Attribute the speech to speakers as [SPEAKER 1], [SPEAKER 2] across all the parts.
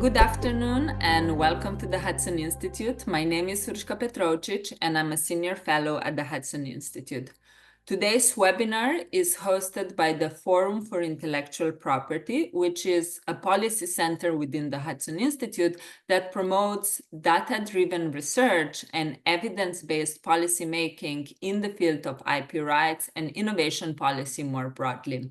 [SPEAKER 1] Good afternoon and welcome to the Hudson Institute. My name is Surshka Petrovcic and I'm a senior fellow at the Hudson Institute. Today's webinar is hosted by the Forum for Intellectual Property, which is a policy center within the Hudson Institute that promotes data-driven research and evidence-based policymaking in the field of IP rights and innovation policy more broadly.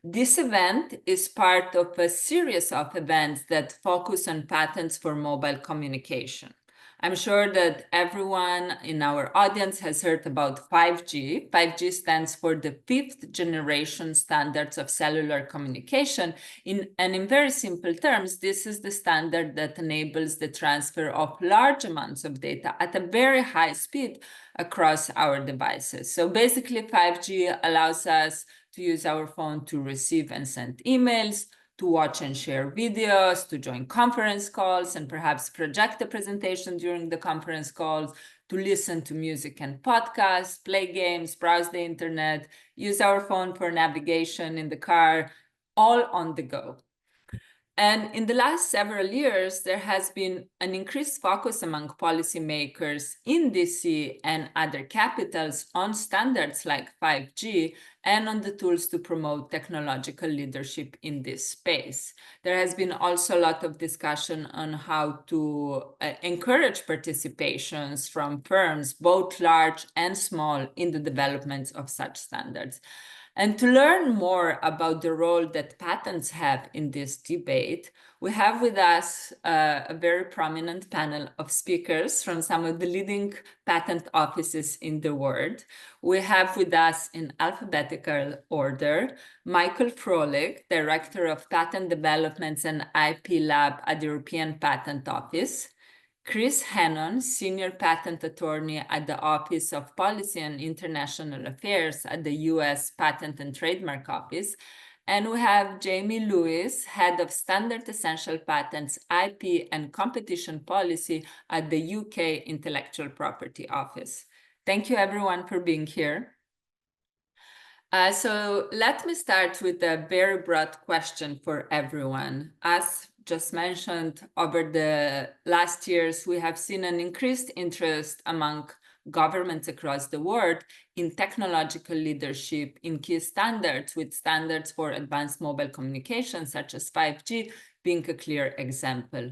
[SPEAKER 1] This event is part of a series of events that focus on patents for mobile communication. I'm sure that everyone in our audience has heard about 5G. 5G stands for the fifth generation standards of cellular communication. And in very simple terms, this is the standard that enables the transfer of large amounts of data at a very high speed across our devices. So basically, 5G allows us to use our phone to receive and send emails, to watch and share videos, to join conference calls, and perhaps project a presentation during the conference calls, to listen to music and podcasts, play games, browse the internet, use our phone for navigation in the car, all on the go. And in the last several years, there has been an increased focus among policymakers in DC and other capitals on standards like 5G and on the tools to promote technological leadership in this space. There has been also a lot of discussion on how to encourage participations from firms, both large and small, in the development of such standards. And to learn more about the role that patents have in this debate, we have with us a very prominent panel of speakers from some of the leading patent offices in the world. We have with us, in alphabetical order, Michael Froelich, Director of Patent Developments and IP Lab at the European Patent Office; Chris Hannon, Senior Patent Attorney at the Office of Policy and International Affairs at the US Patent and Trademark Office; and we have Jamie Lewis, Head of Standard Essential Patents, IP and Competition Policy at the UK Intellectual Property Office. Thank you everyone for being here. So let me start with a very broad question for everyone. As just mentioned, over the last years, we have seen an increased interest among governments across the world in technological leadership in key standards, with standards for advanced mobile communication, such as 5G, being a clear example.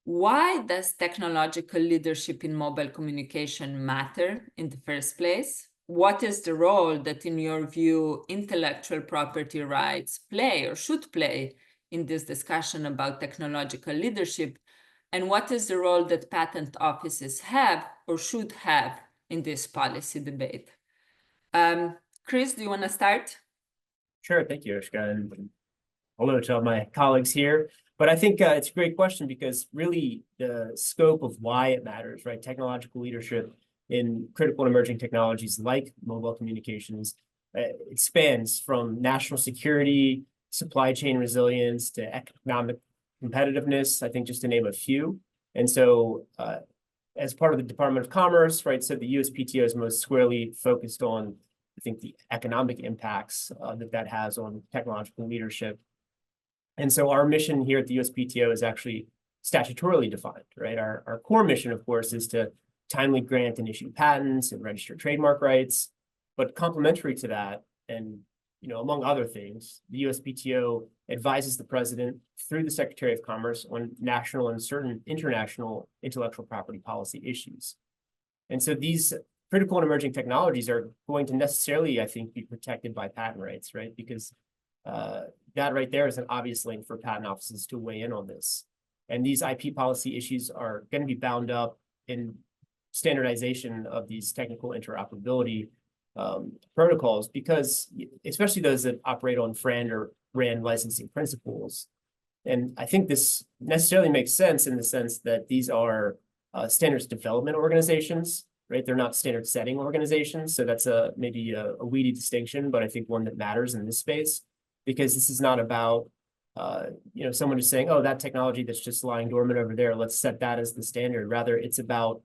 [SPEAKER 1] Why does technological leadership in mobile communication matter in the first place? What is the role that, in your view, intellectual property rights play or should play in this discussion about technological leadership? And what is the role that patent offices have or should have in this policy debate? Chris, do you want to start?
[SPEAKER 2] Sure, thank you, Ishka, and hello to all my colleagues here. But I think it's a great question because really the scope of why it matters, right? Technological leadership in critical and emerging technologies like mobile communications expands from national security, supply chain resilience, to economic competitiveness, I think, just to name a few. And so as part of the Department of Commerce, right, so the USPTO is most squarely focused on, I think, the economic impacts that has on technological leadership. And so our mission here at the USPTO is actually statutorily defined, right? Our core mission, of course, is to timely grant and issue patents and register trademark rights. But complementary to that, and among other things, the USPTO advises the president through the Secretary of Commerce on national and certain international intellectual property policy issues. And so these critical and emerging technologies are going to necessarily, I think, be protected by patent rights, right? Because that right there is an obvious link for patent offices to weigh in on this. And these IP policy issues are going to be bound up in standardization of these technical interoperability protocols, because especially those that operate on FRAND or RAND licensing principles. And I think this necessarily makes sense in the sense that these are standards development organizations, right? They're not standard setting organizations. So that's maybe a weedy distinction, but I think one that matters in this space, because this is not about someone just saying, oh, that technology that's just lying dormant over there, let's set that as the standard. Rather, it's about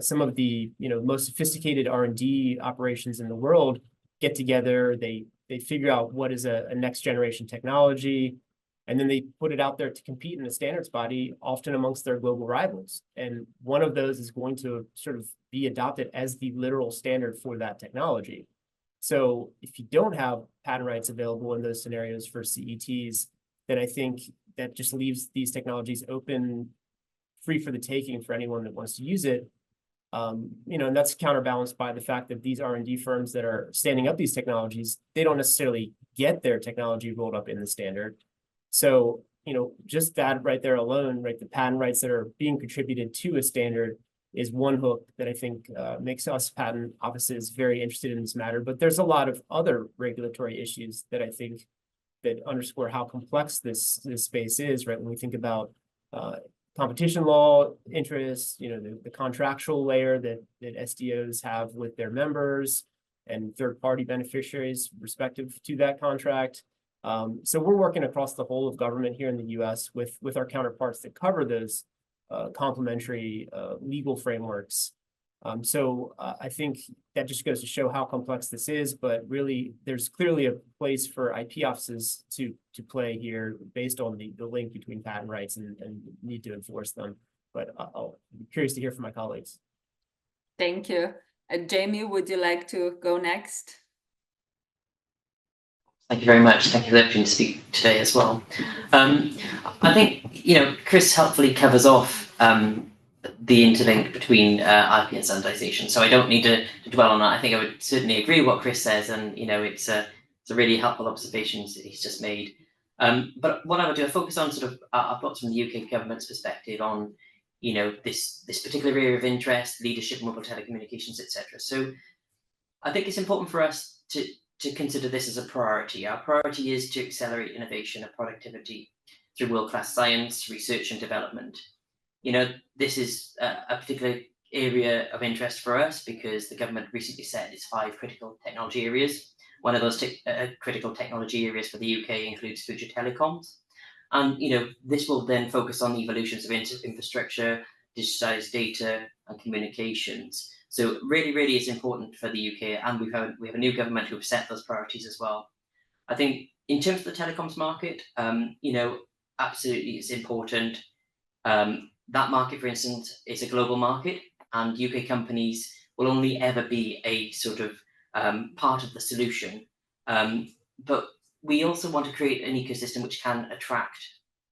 [SPEAKER 2] some of the most sophisticated R&D operations in the world get together. They figure out what is a next generation technology, And then they put it out there to compete in a standards body, often amongst their global rivals. And one of those is going to sort of be adopted as the literal standard for that technology. So if you don't have patent rights available in those scenarios for CETs, then I think that just leaves these technologies open, free for the taking for anyone that wants to use it. And that's counterbalanced by the fact that these R&D firms that are standing up these technologies, they don't necessarily get their technology rolled up in the standard. So, just that right there alone, right, the patent rights that are being contributed to a standard is one hook that I think makes us patent offices very interested in this matter. But there's a lot of other regulatory issues that I think that underscore how complex this space is, right? When we think about competition law interests, the contractual layer that SDOs have with their members and third-party beneficiaries respective to that contract. So we're working across the whole of government here in the US with our counterparts that cover those complementary legal frameworks. So I think that just goes to show how complex this is, but really there's clearly a place for IP offices to play here based on the link between patent rights and need to enforce them. But I'll be curious to hear from my colleagues.
[SPEAKER 1] Thank you. Jamie, would you like to go next?
[SPEAKER 3] Thank you very much. Thank you for the opportunity to speak today as well. I think, Chris helpfully covers off the interlink between IP and standardization. So I don't need to dwell on that. I think I would certainly agree with what Chris says, and it's a really helpful observations that he's just made. But what I would do, I focus on sort of our thoughts from the UK government's perspective on this particular area of interest, leadership, mobile telecommunications, etc. So I think it's important for us to consider this as a priority. Our priority is to accelerate innovation and productivity through world-class science, research and development. This is a particular area of interest for us because the government recently set its 5 critical technology areas. One of those critical technology areas for the UK includes future telecoms. And this will then focus on the evolutions of infrastructure, digitized data and communications. So really, really is important for the UK, and we have a new government who have set those priorities as well. I think in terms of the telecoms market, absolutely it's important. That market, for instance, is a global market, and UK companies will only ever be a sort of part of the solution. But we also want to create an ecosystem which can attract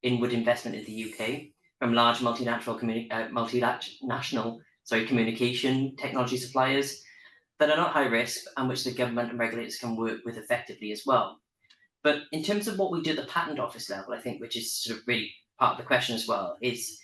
[SPEAKER 3] inward investment in the UK from large multinational communication technology suppliers that are not high risk and which the government and regulators can work with effectively as well. But in terms of what we do at the patent office level, I think, which is sort of really part of the question as well, is,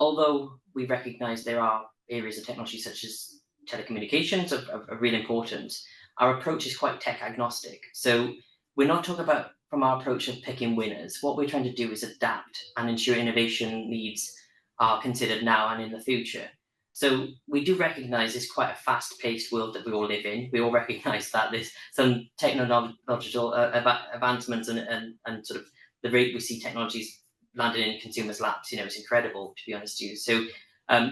[SPEAKER 3] although we recognize there are areas of technology such as telecommunications of real importance, our approach is quite tech agnostic. So we're not talking about from our approach of picking winners. What we're trying to do is adapt and ensure innovation needs are considered now and in the future. So we do recognize it's quite a fast-paced world that we all live in. We all recognize that there's some technological advancements and sort of the rate we see technologies landing in consumers' laps, it's incredible, to be honest with you. So,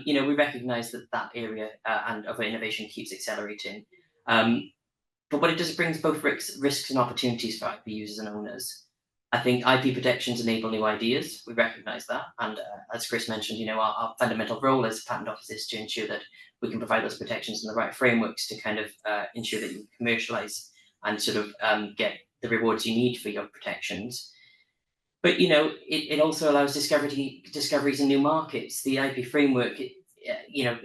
[SPEAKER 3] we recognize that area and of innovation keeps accelerating. But what it does, it brings both risks and opportunities for IP users and owners. I think IP protections enable new ideas. We recognize that. And as Chris mentioned, our fundamental role as patent office is to ensure that we can provide those protections and the right frameworks to kind of ensure that you commercialize and sort of get the rewards you need for your protections. But, it also allows discoveries in new markets. The IP framework,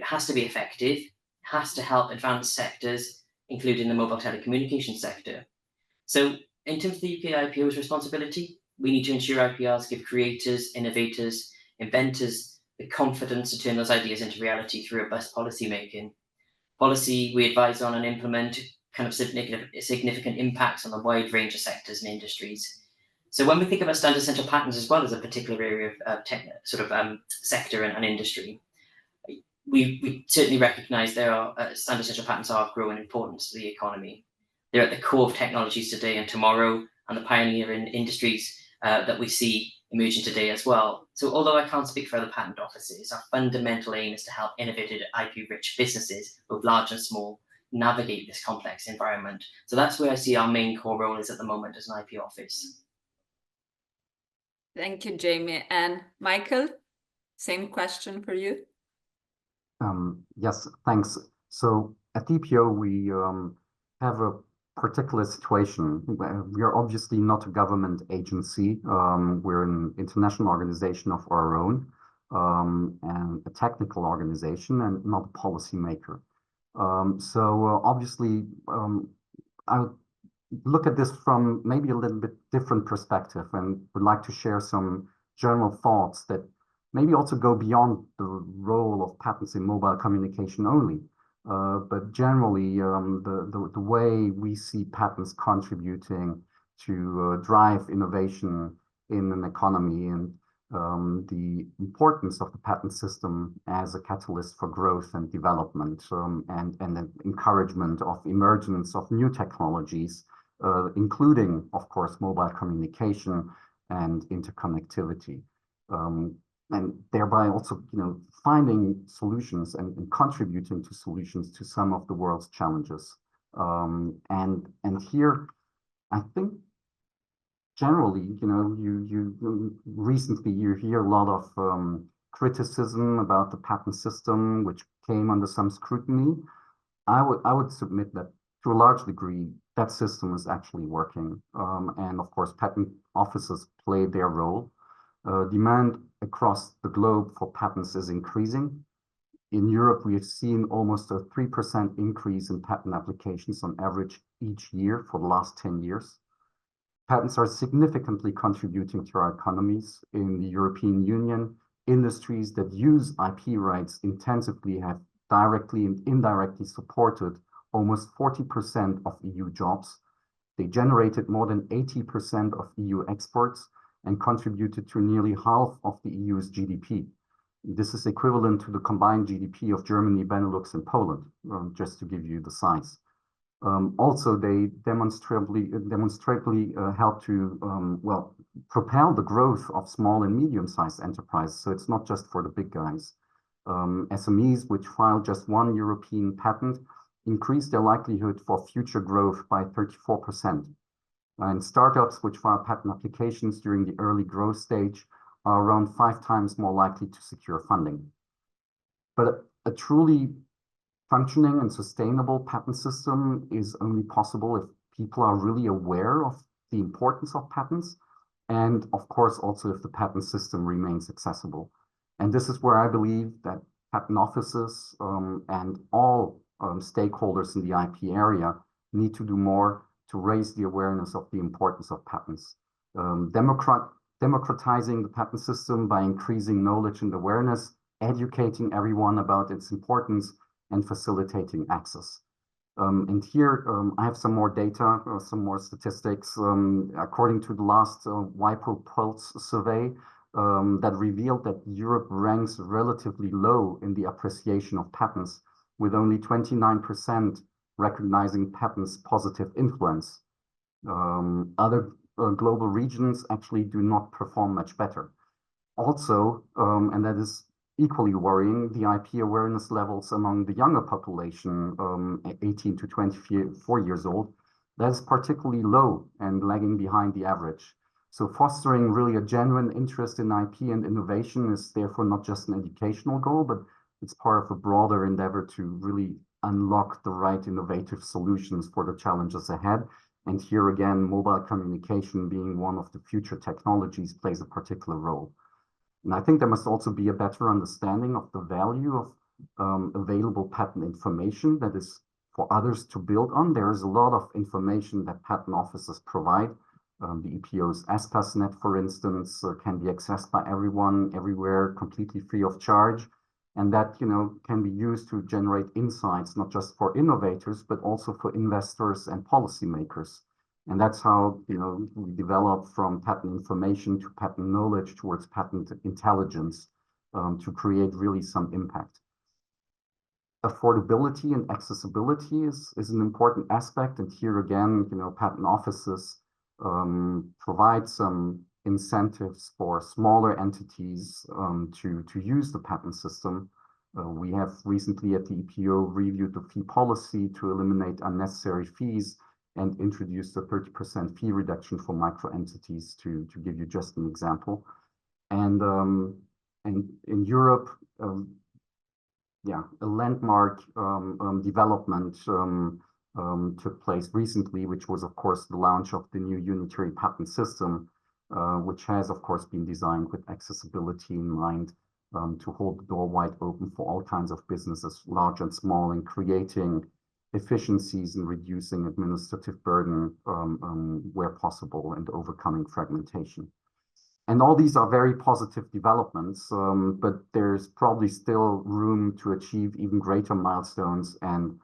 [SPEAKER 3] has to be effective, has to help advance sectors, including the mobile telecommunications sector. So in terms of the UK IPO's responsibility, we need to ensure IPRs give creators, innovators, inventors the confidence to turn those ideas into reality through robust policy making. Policy we advise on and implement kind of significant impacts on a wide range of sectors and industries. So when we think about standard central patents as well as a particular area of sector and industry, we certainly recognise there are standard central patents are of growing importance to the economy. They're at the core of technologies today and tomorrow, and the pioneering industries that we see emerging today as well. So although I can't speak for other patent offices, our fundamental aim is to help innovative IP-rich businesses, both large and small, navigate this complex environment. So that's where I see our main core role is at the moment as an IP office.
[SPEAKER 1] Thank you, Jamie. And Michael, same question for you.
[SPEAKER 4] Yes, thanks. So at EPO, we have a particular situation. We are obviously not a government agency. We're an international organization of our own, and a technical organization, and not a policymaker. Obviously, I would look at this from maybe a little bit different perspective, and would like to share some general thoughts that maybe also go beyond the role of patents in mobile communication only, but generally the way we see patents contributing to drive innovation in an economy, and the importance of the patent system as a catalyst for growth and development, and the encouragement of emergence of new technologies, including, of course, mobile communication and interconnectivity. And thereby also, finding solutions and contributing to solutions to some of the world's challenges. And here, I think generally, recently you hear a lot of criticism about the patent system, which came under some scrutiny. I would submit that to a large degree, that system is actually working. And of course, patent offices play their role. Demand across the globe for patents is increasing. In Europe, we have seen almost a 3% increase in patent applications on average each year for the last 10 years. Patents are significantly contributing to our economies. In the European Union, industries that use IP rights intensively have directly and indirectly supported almost 40% of EU jobs. They generated more than 80% of EU exports and contributed to nearly half of the EU's GDP. This is equivalent to the combined GDP of Germany, Benelux, and Poland, just to give you the size. Also, they demonstrably help to, propel the growth of small and medium-sized enterprises. So it's not just for the big guys. SMEs, which file just one European patent, increase their likelihood for future growth by 34%. And startups which file patent applications during the early growth stage are around 5 times more likely to secure funding. But a truly functioning and sustainable patent system is only possible if people are really aware of the importance of patents, and of course also if the patent system remains accessible. And this is where I believe that patent offices and all stakeholders in the IP area need to do more to raise the awareness of the importance of patents. Democratizing the patent system by increasing knowledge and awareness, educating everyone about its importance, and facilitating access. And here I have some more data, some more statistics. According to the last WIPO Pulse survey, that revealed that Europe ranks relatively low in the appreciation of patents, with only 29% recognizing patents' positive influence. Other global regions actually do not perform much better. Also, and that is equally worrying, the IP awareness levels among the younger population, 18 to 24 years old, that is particularly low and lagging behind the average. So fostering really a genuine interest in IP and innovation is therefore not just an educational goal, but it's part of a broader endeavor to really unlock the right innovative solutions for the challenges ahead. And here again, mobile communication being one of the future technologies plays a particular role. And I think there must also be a better understanding of the value of available patent information that is for others to build on. There is a lot of information that patent offices provide. The EPO's ESPASnet, for instance, can be accessed by everyone, everywhere, completely free of charge. And that, can be used to generate insights, not just for innovators, but also for investors and policymakers. And that's how, we develop from patent information to patent knowledge towards patent intelligence to create really some impact. Affordability and accessibility is an important aspect. And here again, patent offices provide some incentives for smaller entities to use the patent system. We have recently at the EPO reviewed the fee policy to eliminate unnecessary fees and introduced a 30% fee reduction for micro entities, to give you just an example. And in Europe, a landmark development took place recently, which was, of course, the launch of the new unitary patent system, which has, of course, been designed with accessibility in mind, to hold the door wide open for all kinds of businesses, large and small, in creating efficiencies and reducing administrative burden where possible, and overcoming fragmentation. And all these are very positive developments, but there's probably still room to achieve even greater milestones, and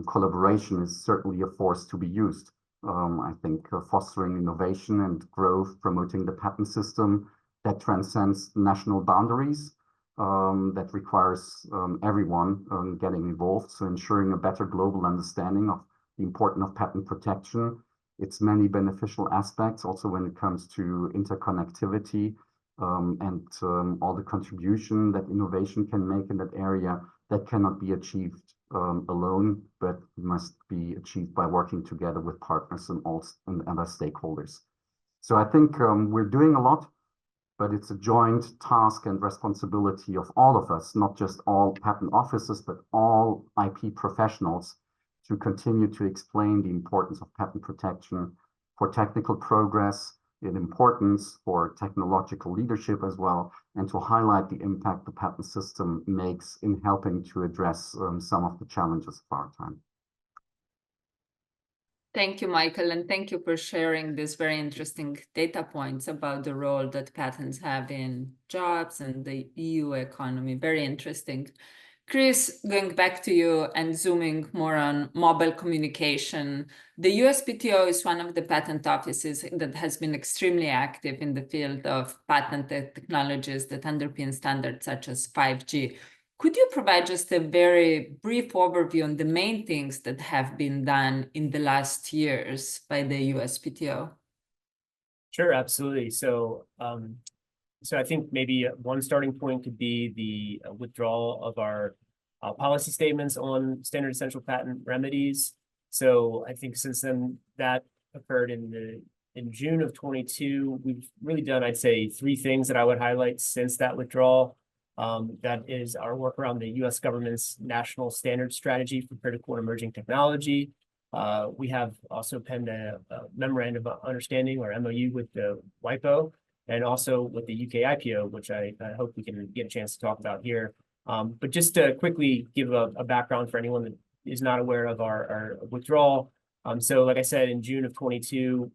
[SPEAKER 4] collaboration is certainly a force to be used. I think fostering innovation and growth, promoting the patent system that transcends national boundaries, that requires everyone getting involved, so ensuring a better global understanding of the importance of patent protection, its many beneficial aspects, also when it comes to interconnectivity, and all the contribution that innovation can make in that area, that cannot be achieved alone, but must be achieved by working together with partners and other stakeholders. So I think we're doing a lot, but it's a joint task and responsibility of all of us, not just all patent offices, but all IP professionals, to continue to explain the importance of patent protection for technical progress, its importance for technological leadership as well, and to highlight the impact the patent system makes in helping to address some of the challenges of our time.
[SPEAKER 1] Thank you, Michael, and thank you for sharing these very interesting data points about the role that patents have in jobs and the EU economy. Very interesting. Chris, going back to you and zooming more on mobile communication, the USPTO is one of the patent offices that has been extremely active in the field of patented technologies that underpin standards such as 5G. Could you provide just a very brief overview on the main things that have been done in the last years by the USPTO?
[SPEAKER 2] Sure, absolutely. So I think maybe one starting point could be the withdrawal of our policy statements on standard essential patent remedies. So I think since then that occurred in June of 22, we've really done, I'd say, 3 things that I would highlight since that withdrawal. That is our work around the U.S. government's national standard strategy for critical and emerging technology. We have also penned a memorandum of understanding, or MOU, with the WIPO, and also with the UK IPO, which I hope we can get a chance to talk about here. But just to quickly give a background for anyone that is not aware of our withdrawal. So like I said, in June of 22,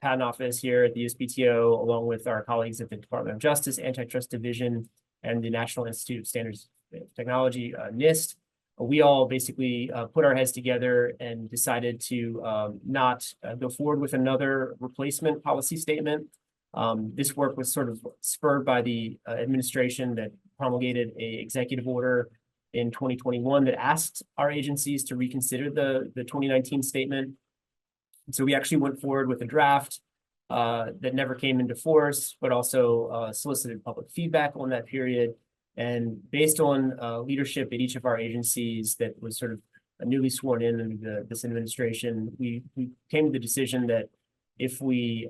[SPEAKER 2] Patent Office here at the USPTO, along with our colleagues at the Department of Justice Antitrust Division and the National Institute of Standards and Technology, NIST, we all basically put our heads together and decided to not go forward with another replacement policy statement. This work was sort of spurred by the administration that promulgated an executive order in 2021 that asked our agencies to reconsider the 2019 statement. So we actually went forward with a draft that never came into force, but also solicited public feedback on that period. And based on leadership at each of our agencies that was sort of newly sworn in under this administration, we came to the decision that if we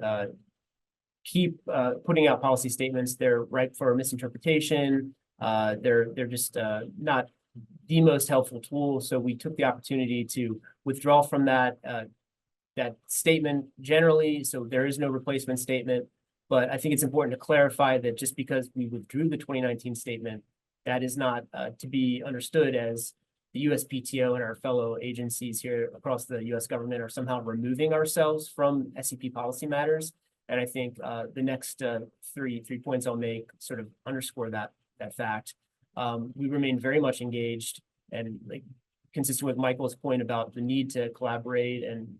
[SPEAKER 2] keep putting out policy statements, they're ripe for misinterpretation. They're just not the most helpful tool. So we took the opportunity to withdraw from that statement generally. So there is no replacement statement. But I think it's important to clarify that just because we withdrew the 2019 statement, that is not to be understood as the USPTO and our fellow agencies here across the US government are somehow removing ourselves from SEP policy matters. And I think the next three points I'll make sort of underscore that fact. We remain very much engaged, and like consistent with Michael's point about the need to collaborate. And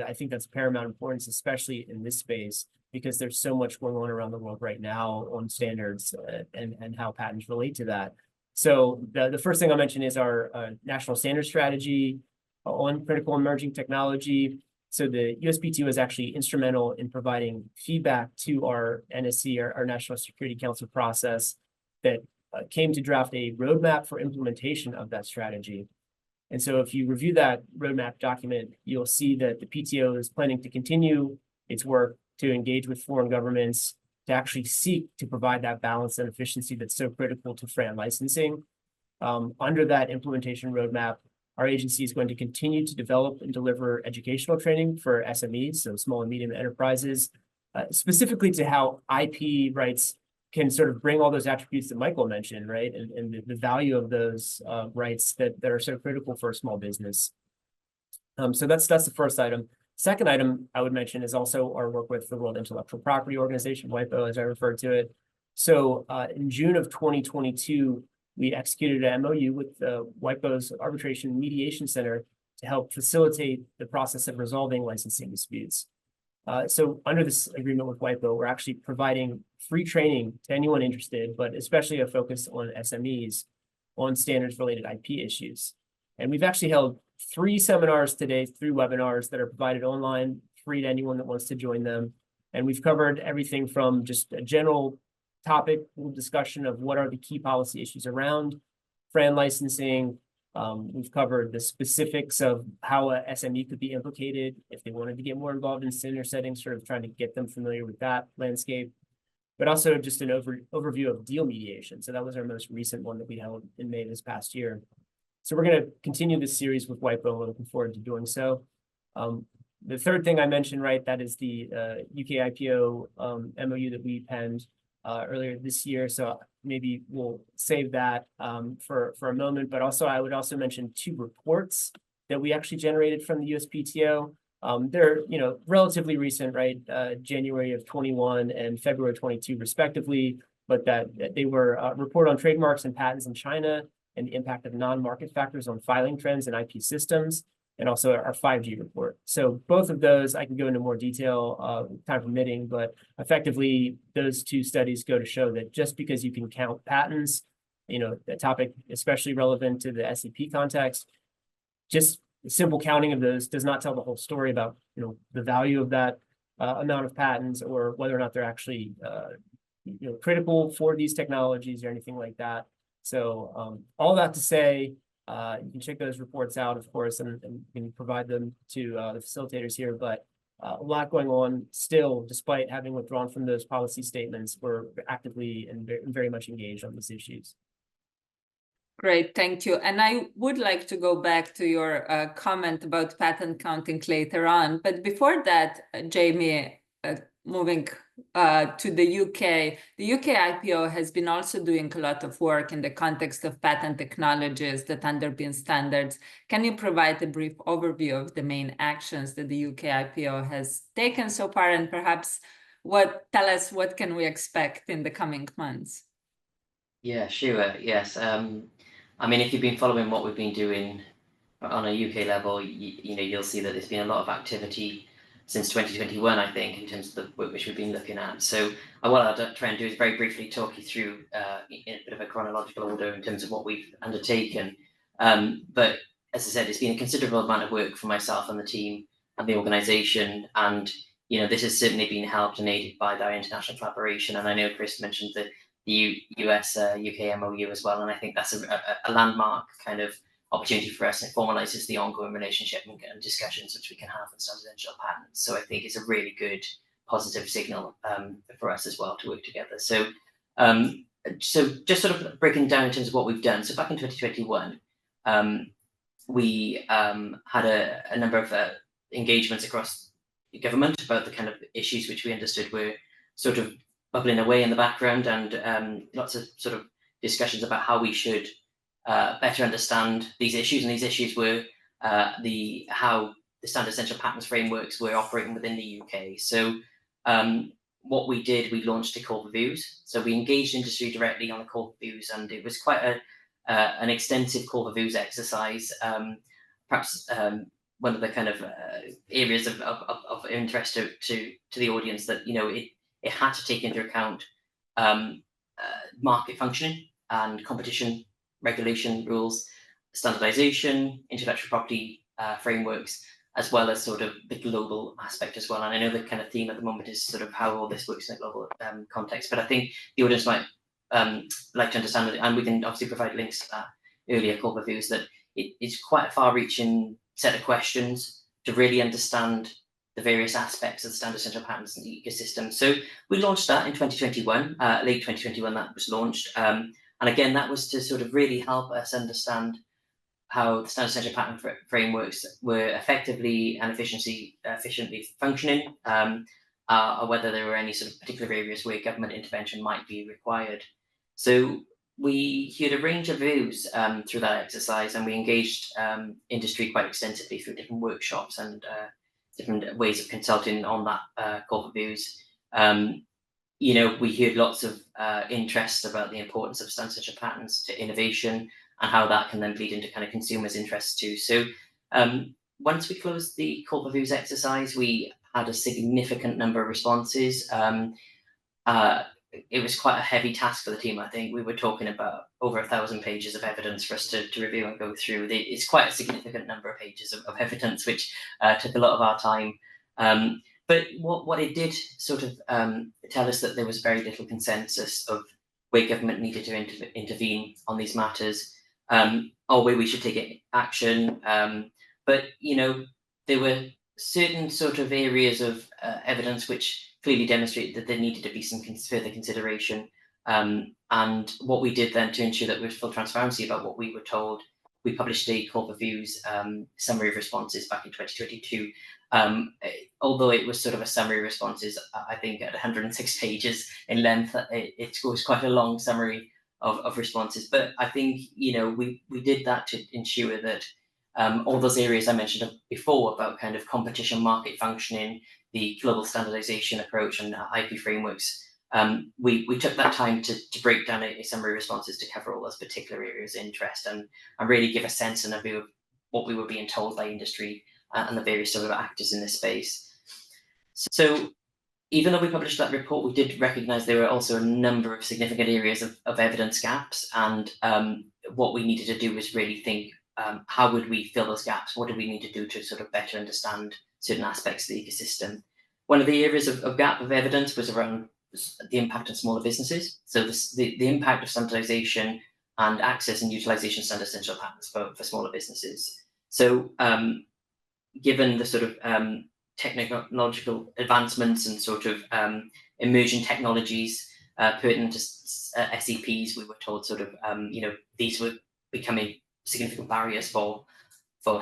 [SPEAKER 2] I think that's paramount importance, especially in this space, because there's so much going on around the world right now on standards and how patents relate to that. So the first thing I'll mention is our national standard strategy on critical emerging technology. So the USPTO is actually instrumental in providing feedback to our NSC, our National Security Council process, that came to draft a roadmap for implementation of that strategy. And so if you review that roadmap document, you'll see that the PTO is planning to continue its work to engage with foreign governments to actually seek to provide that balance and efficiency that's so critical to FRAND licensing. Under that implementation roadmap, our agency is going to continue to develop and deliver educational training for SMEs, so small and medium enterprises, specifically to how IP rights can sort of bring all those attributes that Michael mentioned, right? And the value of those rights that are so critical for a small business. So that's the first item. Second item I would mention is also our work with the World Intellectual Property Organization, WIPO, as I referred to it. So in June of 2022, we executed an MOU with WIPO's Arbitration Mediation Center to help facilitate the process of resolving licensing disputes. So under this agreement with WIPO, we're actually providing free training to anyone interested, but especially a focus on SMEs on standards-related IP issues. And we've actually held 3 seminars today through webinars that are provided online, free to anyone that wants to join them. And we've covered everything from just a general topic discussion of what are the key policy issues around FRAND licensing. We've covered the specifics of how a SME could be implicated if they wanted to get more involved in standard settings, sort of trying to get them familiar with that landscape, but also just an overview of deal mediation. So that was our most recent one that we held in May this past year. So we're going to continue this series with WIPO. We're looking forward to doing so. The third thing I mentioned, right, that is the UK IPO MOU that we penned earlier this year. So maybe we'll save that for a moment. But also, I would also mention 2 reports that we actually generated from the USPTO. They're relatively recent, right? January of 21 and February 22, respectively. But that they were a report on trademarks and patents in China and the impact of non-market factors on filing trends and IP systems, and also our 5G report. So both of those, I can go into more detail, time permitting, but effectively those 2 studies go to show that just because you can count patents, a topic especially relevant to the SEP context, just simple counting of those does not tell the whole story about, the value of that amount of patents or whether or not they're actually, critical for these technologies or anything like that. So all that to say, you can check those reports out, of course, and you can provide them to the facilitators here. But a lot going on still, despite having withdrawn from those policy statements. We're actively and very much engaged on these issues.
[SPEAKER 1] Great, thank you. And I would like to go back to your comment about patent counting later on. But before that, Jamie, moving to the UK IPO has been also doing a lot of work in the context of patent technologies that underpin standards. Can you provide a brief overview of the main actions that the UK IPO has taken so far, and perhaps tell us what can we expect in the coming months?
[SPEAKER 3] Yeah, sure. Yes. I mean, if you've been following what we've been doing on a UK level, you'll see that there's been a lot of activity since 2021, I think, in terms of the work which we've been looking at. So what I'll try and do is very briefly talk you through in a bit of a chronological order in terms of what we've undertaken. But as I said, it's been a considerable amount of work for myself and the team and the organisation. And, this has certainly been helped and aided by our international collaboration. And I know Chris mentioned the US-UK MOU as well. And I think that's a landmark kind of opportunity for us, and it formalizes the ongoing relationship and discussions which we can have on substantial patents. So I think it's a really good positive signal for us as well to work together. So just sort of breaking down in terms of what we've done. So back in 2021, we had a number of engagements across the government about the kind of issues which we understood were sort of bubbling away in the background, and lots of sort of discussions about how we should better understand these issues. And these issues were how the standard essential patents frameworks were operating within the UK. So what we did, we launched a call for views. So we engaged industry directly on the call for views, and it was quite an extensive call for views exercise. Perhaps one of the kind of areas of interest to the audience that it had to take into account market functioning and competition regulation rules, standardization, intellectual property frameworks, as well as sort of the global aspect as well. And I know the kind of theme at the moment is sort of how all this works in a global context, but I think the audience might like to understand it, and we can obviously provide links to that earlier call for views, that it's quite a far-reaching set of questions to really understand the various aspects of the standard essential patents and the ecosystem. So we launched that in 2021, late 2021 that was launched. And again, that was to sort of really help us understand how the standard essential patent frameworks were effectively and efficiently functioning, or whether there were any sort of particular areas where government intervention might be required. So we heard a range of views through that exercise, and we engaged industry quite extensively through different workshops and different ways of consulting on that call for views. You know, we heard lots of interest about the importance of standard essential patents to innovation and how that can then bleed into kind of consumers' interests too. So once we closed the call for views exercise, we had a significant number of responses. It was quite a heavy task for the team. I think we were talking about over 1,000 pages of evidence for us to review and go through. It's quite a significant number of pages of evidence, which took a lot of our time. But what it did sort of tell us that there was very little consensus of where government needed to intervene on these matters, or where we should take action. But you know, there were certain sort of areas of evidence which clearly demonstrated that there needed to be some further consideration. And what we did then to ensure that there was full transparency about what we were told, we published a call for views summary of responses back in 2022. Although it was sort of a summary of responses, I think at 106 pages in length, it was quite a long summary of responses. But I think, you know, we did that to ensure that all those areas I mentioned before about kind of competition market functioning, the global standardization approach and IP frameworks, we took that time to break down a summary of responses to cover all those particular areas of interest and really give a sense and a view of what we were being told by industry and the various sort of actors in this space. So even though we published that report, we did recognise there were also a number of significant areas of evidence gaps, and what we needed to do was really think, how would we fill those gaps? What do we need to do to sort of better understand certain aspects of the ecosystem? One of the areas of gap of evidence was around the impact on smaller businesses. So the impact of standardization and access and utilization of standard essential patents for smaller businesses. So given the sort of technological advancements and sort of emerging technologies pertinent to SEPs, we were told sort of, you know, these were becoming significant barriers for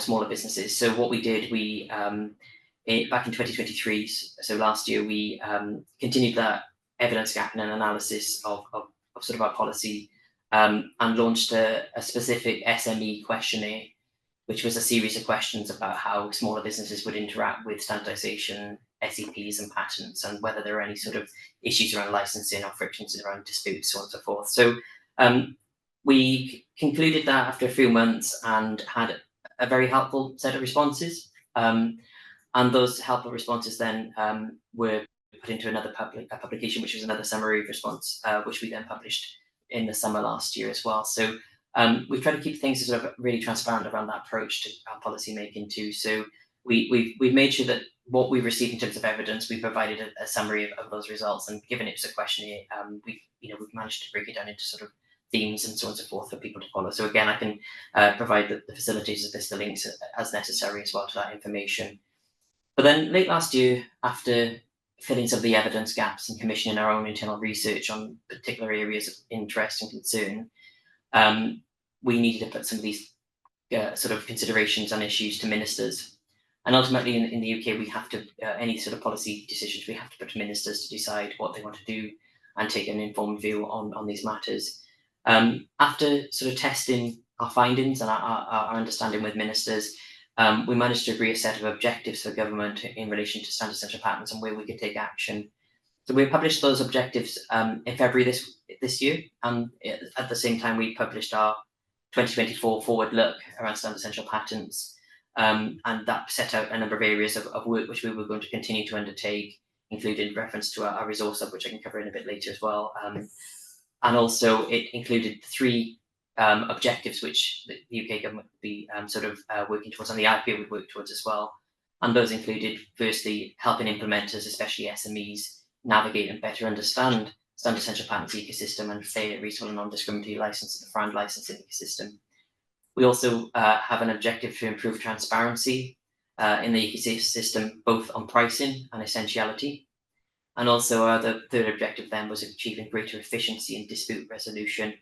[SPEAKER 3] smaller businesses. So what we did, we back in 2023, so last year, we continued that evidence gap and an analysis of sort of our policy, and launched a specific SME questionnaire, which was a series of questions about how smaller businesses would interact with standardization, SEPs and patents, and whether there are any sort of issues around licensing or frictions around disputes, so on and so forth. So we concluded that after a few months and had a very helpful set of responses. And those helpful responses then were put into another publication, which was another summary response, which we then published in the summer last year as well. So we've tried to keep things sort of really transparent around that approach to our policy making too. So we've made sure that what we received in terms of evidence, we provided a summary of those results, and given it was a questionnaire, we've managed to break it down into sort of themes and so on and so forth for people to follow. So again, I can provide the facilitators of this the links as necessary as well to that information. But then late last year, after filling some of the evidence gaps and commissioning our own internal research on particular areas of interest and concern, we needed to put some of these sort of considerations and issues to ministers. And ultimately in the UK, we have to, any sort of policy decisions, we have to put to ministers to decide what they want to do and take an informed view on these matters. After sort of testing our findings and our understanding with ministers, we managed to agree a set of objectives for government in relation to standard essential patents and where we could take action. So we published those objectives in February this year, and at the same time we published our 2024 forward look around standard essential patents, and that set out a number of areas of work which we were going to continue to undertake, including reference to our resource hub, which I can cover in a bit later as well. And also it included 3 objectives which the UK government would be sort of working towards, and the IPO would work towards as well. And those included, firstly, helping implementers, especially SMEs, navigate and better understand standard essential patents ecosystem and fair, reasonable and non-discriminatory license and FRAND licensing ecosystem. We also have an objective to improve transparency in the ecosystem, both on pricing and essentiality. And also the third objective then was achieving greater efficiency in dispute resolution,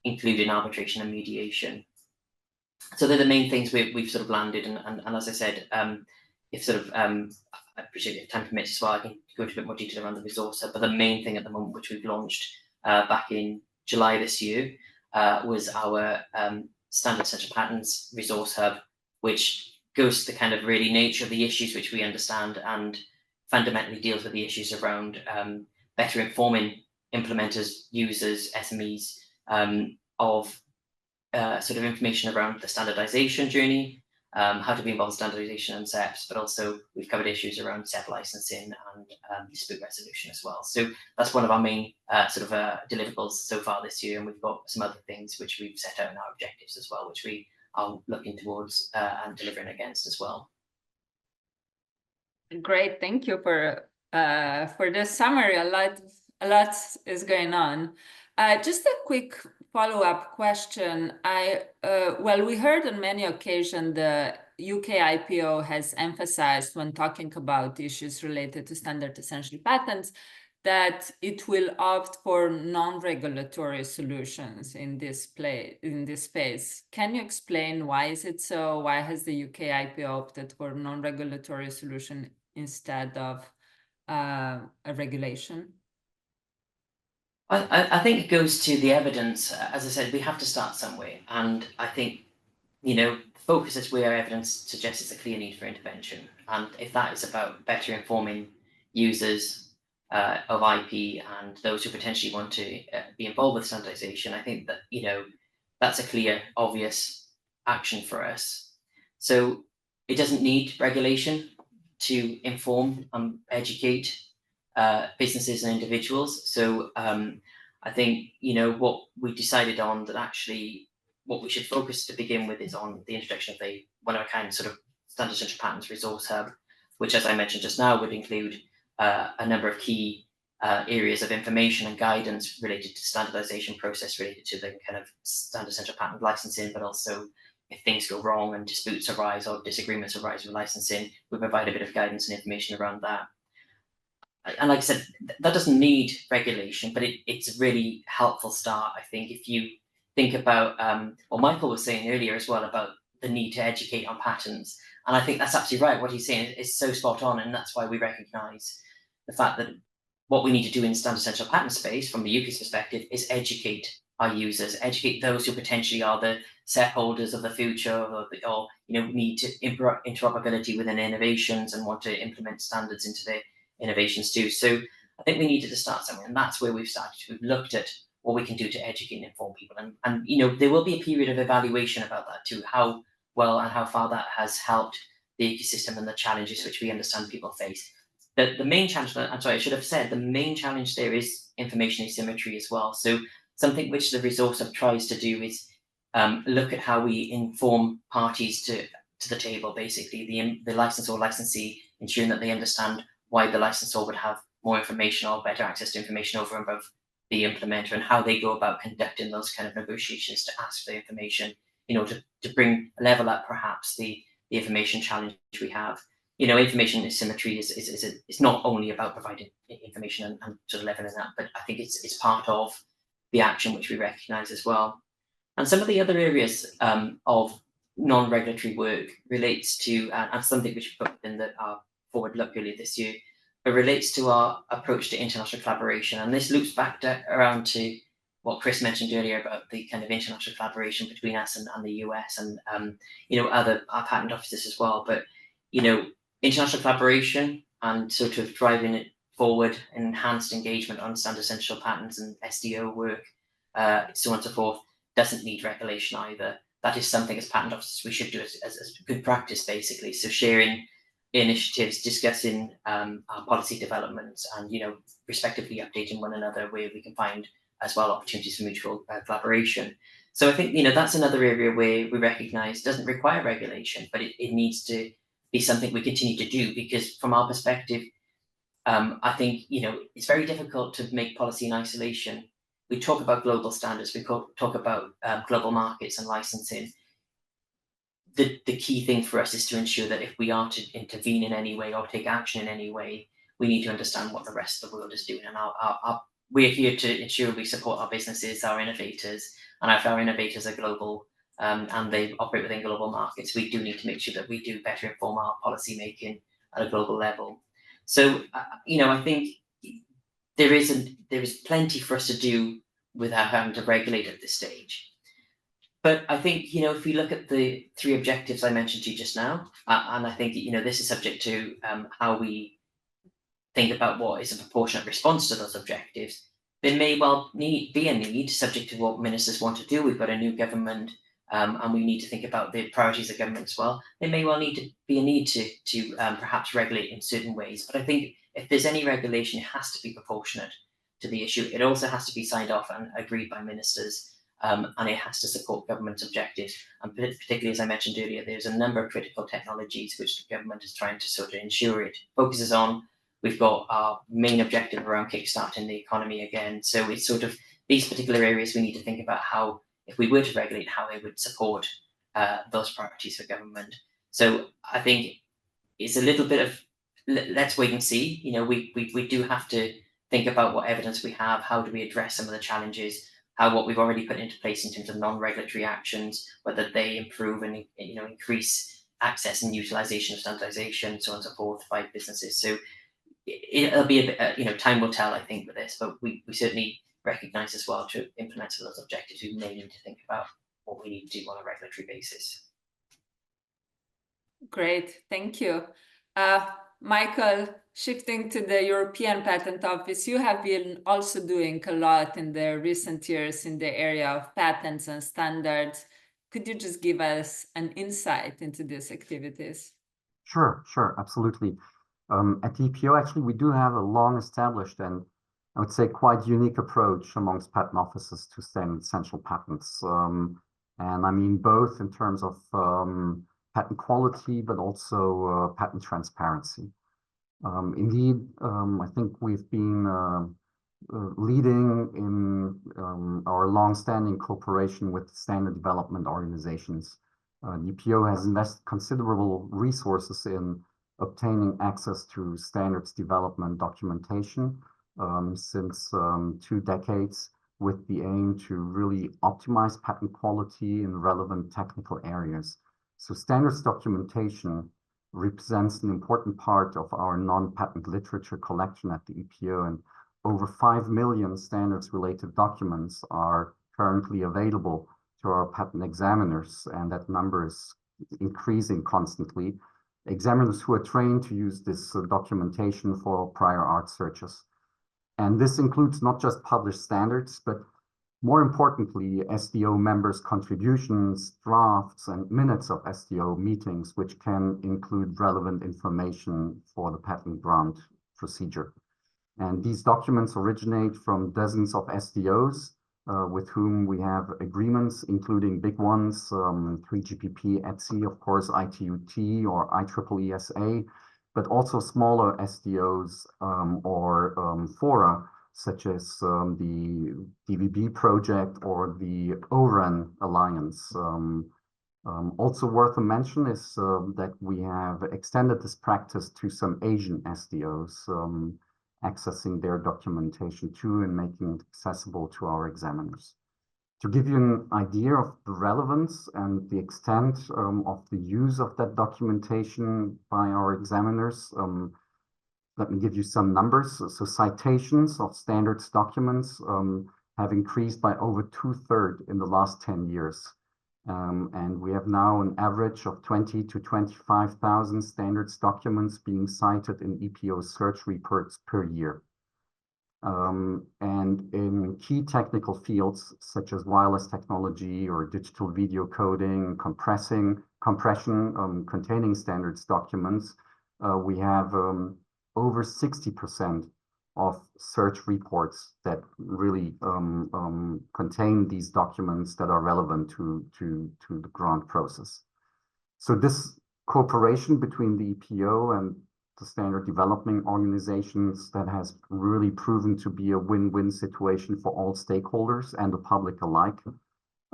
[SPEAKER 3] including arbitration and mediation. So they're the main things we've sort of landed, and as I said, if sort of I appreciate if time permits as well, I can go into a bit more detail around the resource hub, but the main thing at the moment which we've launched back in July this year was our standard central patents resource hub, which goes to the kind of really nature of the issues which we understand and fundamentally deals with the issues around better informing implementers, users, SMEs of sort of information around the standardization journey, how to be involved in standardization and SEPs, but also we've covered issues around SEP licensing and dispute resolution as well. So that's one of our main sort of deliverables so far this year, and we've got some other things which we've set out in our objectives as well, which we are looking towards and delivering against as well.
[SPEAKER 1] Great, thank you for the summary. A lot is going on. Just a quick follow-up question. Well, we heard on many occasions the UK IPO has emphasized when talking about issues related to standard essential patents that it will opt for non-regulatory solutions in this space. Can you explain why is it so? Why has the UK IPO opted for non-regulatory solution instead of a regulation?
[SPEAKER 3] I think it goes to the evidence. As I said, we have to start somewhere, and I think, you know, focus is where evidence suggests it's a clear need for intervention, and if that is about better informing users of IP and those who potentially want to be involved with standardization, I think that, you know, that's a clear, obvious action for us. So it doesn't need regulation to inform and educate businesses and individuals. So I think, you know, what we decided on that actually what we should focus to begin with is on the introduction of a one-of-a-kind sort of standard central patents resource hub, which, as I mentioned just now, would include a number of key areas of information and guidance related to standardization process, related to the kind of standard central patent licensing, but also if things go wrong and disputes arise or disagreements arise with licensing, we provide a bit of guidance and information around that. And like I said, that doesn't need regulation, but it's a really helpful start, I think, if you think about what Michael was saying earlier as well about the need to educate on patents. And I think that's absolutely right. What he's saying is so spot on, and that's why we recognise the fact that what we need to do in the standard central patent space from the UK's perspective is educate our users, educate those who potentially are the SEP holders of the future, or you know, need to interoperability within innovations and want to implement standards into their innovations too. So I think we needed to start somewhere, and that's where we've started. We've looked at what we can do to educate and inform people, and you know, there will be a period of evaluation about that too, how well and how far that has helped the ecosystem and the challenges which we understand people face. The main challenge, I'm sorry, I should have said, the main challenge there is information asymmetry as well. So something which the resource hub tries to do is look at how we inform parties to the table, basically the licensor or licensee, ensuring that they understand why the licensor would have more information or better access to information over and above the implementer, and how they go about conducting those kind of negotiations to ask for the information, you know, to bring level up perhaps the information challenge we have. You know, information asymmetry is not only about providing information and sort of leveling that, but I think it's part of the action which we recognise as well. And some of the other areas of non-regulatory work relates to, and something which we put in our forward look earlier this year, but relates to our approach to international collaboration. And this loops back around to what Chris mentioned earlier about the kind of international collaboration between us and the US and you know, our patent offices as well. But you know, international collaboration and sort of driving it forward, enhanced engagement on standard essential patents and SDO work, so on and so forth, doesn't need regulation either. That is something as patent officers we should do as good practice, basically. So sharing initiatives, discussing our policy developments, and you know, respectively updating one another where we can find as well opportunities for mutual collaboration. So I think, you know, that's another area where we recognise doesn't require regulation, but it needs to be something we continue to do, because from our perspective, I think, you know, it's very difficult to make policy in isolation. We talk about global standards, we talk about global markets and licensing. the key thing for us is to ensure that if we are to intervene in any way or take action in any way, we need to understand what the rest of the world is doing. And we're here to ensure we support our businesses, our innovators, and if our innovators are global and they operate within global markets, we do need to make sure that we do better inform our policy making at a global level. So, I think there is plenty for us to do without having to regulate at this stage. But I think, if we look at the 3 objectives I mentioned to you just now, and I think, this is subject to how we think about what is a proportionate response to those objectives, there may well be a need, subject to what ministers want to do. We've got a new government, and we need to think about the priorities of government as well. There may well need to be a need to perhaps regulate in certain ways. But I think if there's any regulation, it has to be proportionate to the issue. It also has to be signed off and agreed by ministers. And it has to support government's objectives. And particularly, as I mentioned earlier, there's a number of critical technologies which the government is trying to sort of ensure it focuses on. We've got our main objective around kickstarting the economy again. So it's sort of these particular areas we need to think about how, if we were to regulate, how they would support those priorities for government. So I think it's a little bit of let's wait and see. We do have to think about what evidence we have, how do we address some of the challenges, how what we've already put into place in terms of non-regulatory actions, whether they improve and increase access and utilization of standardization, so on and so forth by businesses. So it'll be a bit, time will tell, I think, with this, but we certainly recognise as well to implement some of those objectives, we may need to think about what we need to do on a regulatory basis.
[SPEAKER 1] Great, thank you. Michael, shifting to the European Patent Office, you have been also doing a lot in the recent years in the area of patents and standards. Could you just give us an insight into these activities?
[SPEAKER 4] Sure, absolutely. At the EPO, actually, we do have a long-established and I would say quite unique approach amongst patent offices to standard essential patents. And I mean both in terms of patent quality, but also patent transparency. Indeed, I think we've been leading in our long-standing cooperation with standard development organizations. The EPO has invested considerable resources in obtaining access to standards development documentation since 2 decades, with the aim to really optimize patent quality in relevant technical areas. So standards documentation represents an important part of our non-patent literature collection at the EPO, and over 5 million standards-related documents are currently available to our patent examiners, and that number is increasing constantly. Examiners who are trained to use this documentation for prior art searches. And this includes not just published standards, but more importantly, SDO members' contributions, drafts, and minutes of SDO meetings, which can include relevant information for the patent grant procedure. And these documents originate from dozens of SDOs with whom we have agreements, including big ones, 3GPP, ETSI, of course, ITUT or IEEE, but also smaller SDOs or fora, such as the DVB project or the ORAN Alliance. Also worth a mention is that we have extended this practice to some Asian SDOs, accessing their documentation too and making it accessible to our examiners. To give you an idea of the relevance and the extent of the use of that documentation by our examiners, let me give you some numbers. So citations of standards documents have increased by over 2/3 in the last 10 years. And we have now an average of 20 to 25,000 standards documents being cited in EPO search reports per year. And in key technical fields such as wireless technology or digital video coding, compression containing standards documents, we have over 60% of search reports that really contain these documents that are relevant to the grant process. So this cooperation between the EPO and the standard development organizations that has really proven to be a win-win situation for all stakeholders and the public alike.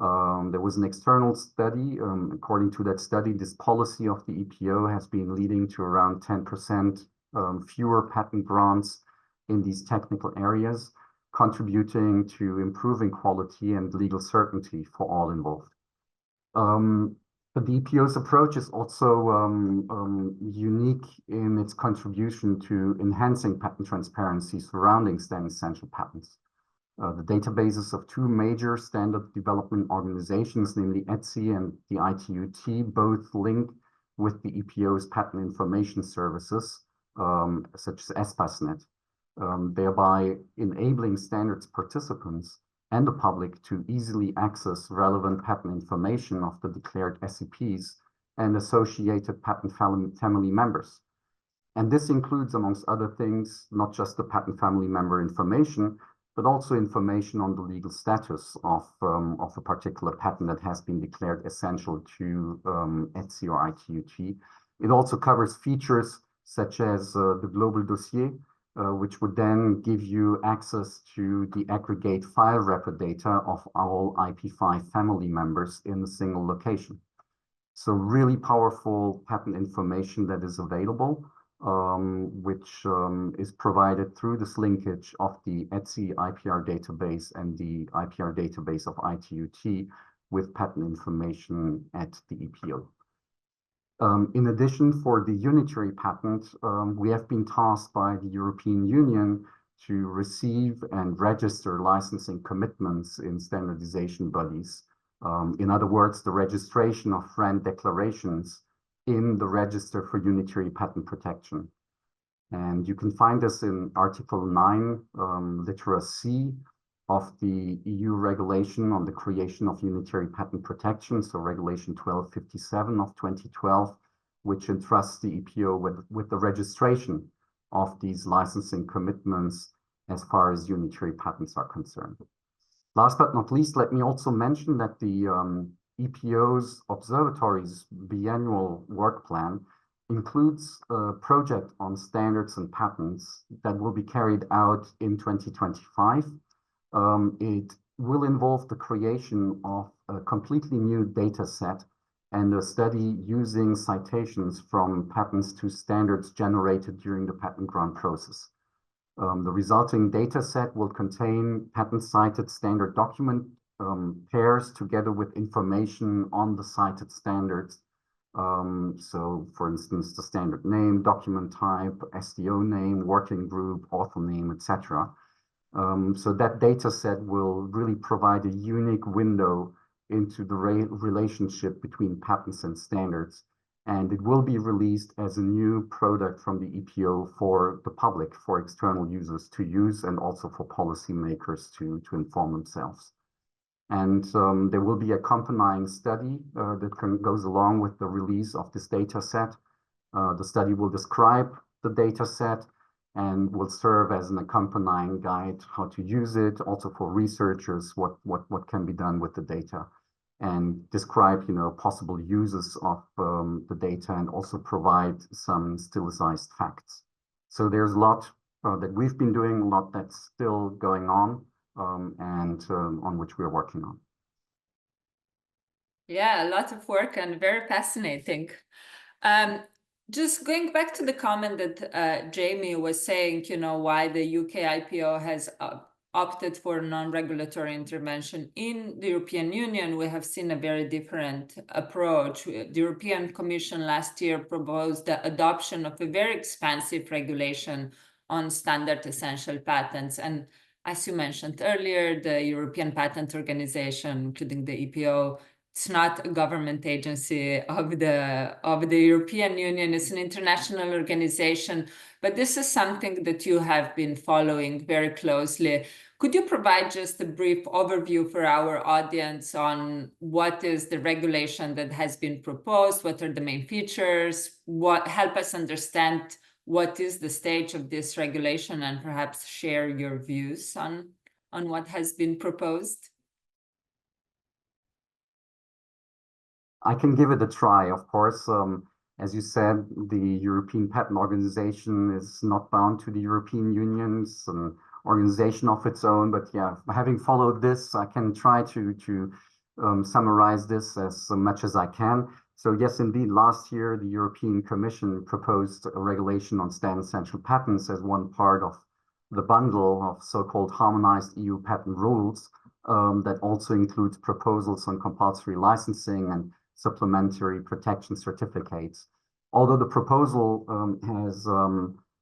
[SPEAKER 4] There was an external study. According to that study, this policy of the EPO has been leading to around 10% fewer patent grants in these technical areas, contributing to improving quality and legal certainty for all involved. But the EPO's approach is also unique in its contribution to enhancing patent transparency surrounding standard essential patents. The databases of two major standard development organizations, namely ETSI and the ITUT, both link with the EPO's patent information services, such as ESPASnet, thereby enabling standards participants and the public to easily access relevant patent information of the declared SEPs and associated patent family members. And this includes, amongst other things, not just the patent family member information, but also information on the legal status of a particular patent that has been declared essential to ETSI or ITUT. It also covers features such as the global dossier, which would then give you access to the aggregate file record data of all IP5 family members in a single location. So really powerful patent information that is available, which is provided through this linkage of the ETSI IPR database and the IPR database of ITUT with patent information at the EPO. In addition, for the unitary patent, we have been tasked by the European Union to receive and register licensing commitments in standardization bodies. In other words, the registration of FRAND declarations in the Register for Unitary Patent Protection. And you can find this in Article 9, litera C of the EU regulation on the creation of unitary patent protection, so Regulation 1257 of 2012, which entrusts the EPO with the registration of these licensing commitments as far as unitary patents are concerned. Last but not least, let me also mention that the EPO's Observatory's biannual work plan includes a project on standards and patents that will be carried out in 2025. It will involve the creation of a completely new data set and a study using citations from patents to standards generated during the patent grant process. The resulting data set will contain patent-cited standard document pairs together with information on the cited standards. So, for instance, the standard name, document type, SDO name, working group, author name, etc. So that data set will really provide a unique window into the relationship between patents and standards. And it will be released as a new product from the EPO for the public, for external users to use, and also for policymakers to inform themselves. And there will be accompanying study that goes along with the release of this data set. The study will describe the data set and will serve as an accompanying guide how to use it, also for researchers, what can be done with the data, and describe, possible uses of the data, and also provide some stilized facts. So there's a lot that we've been doing, a lot that's still going on, and on which we're working on.
[SPEAKER 1] Yeah, a lot of work and very fascinating. Just going back to the comment that Jamie was saying, why the UK IPO has opted for non-regulatory intervention. In the European Union, we have seen a very different approach. The European Commission last year proposed the adoption of a very expansive regulation on standard essential patents. And as you mentioned earlier, the European Patent Organization, including the EPO, it's not a government agency of the European Union. It's an international organization, but this is something that you have been following very closely. Could you provide just a brief overview for our audience on what is the regulation that has been proposed? What are the main features? Help us understand what is the stage of this regulation, and perhaps share your views on what has been proposed?
[SPEAKER 4] I can give it a try, of course. As you said, the European Patent Organization is not bound to the European Union. It's an organization of its own. But yeah, having followed this, I can try to summarize this as much as I can. So yes, indeed, last year, the European Commission proposed a regulation on standard essential patents as one part of the bundle of so-called harmonized EU patent rules that also includes proposals on compulsory licensing and supplementary protection certificates. Although the proposal has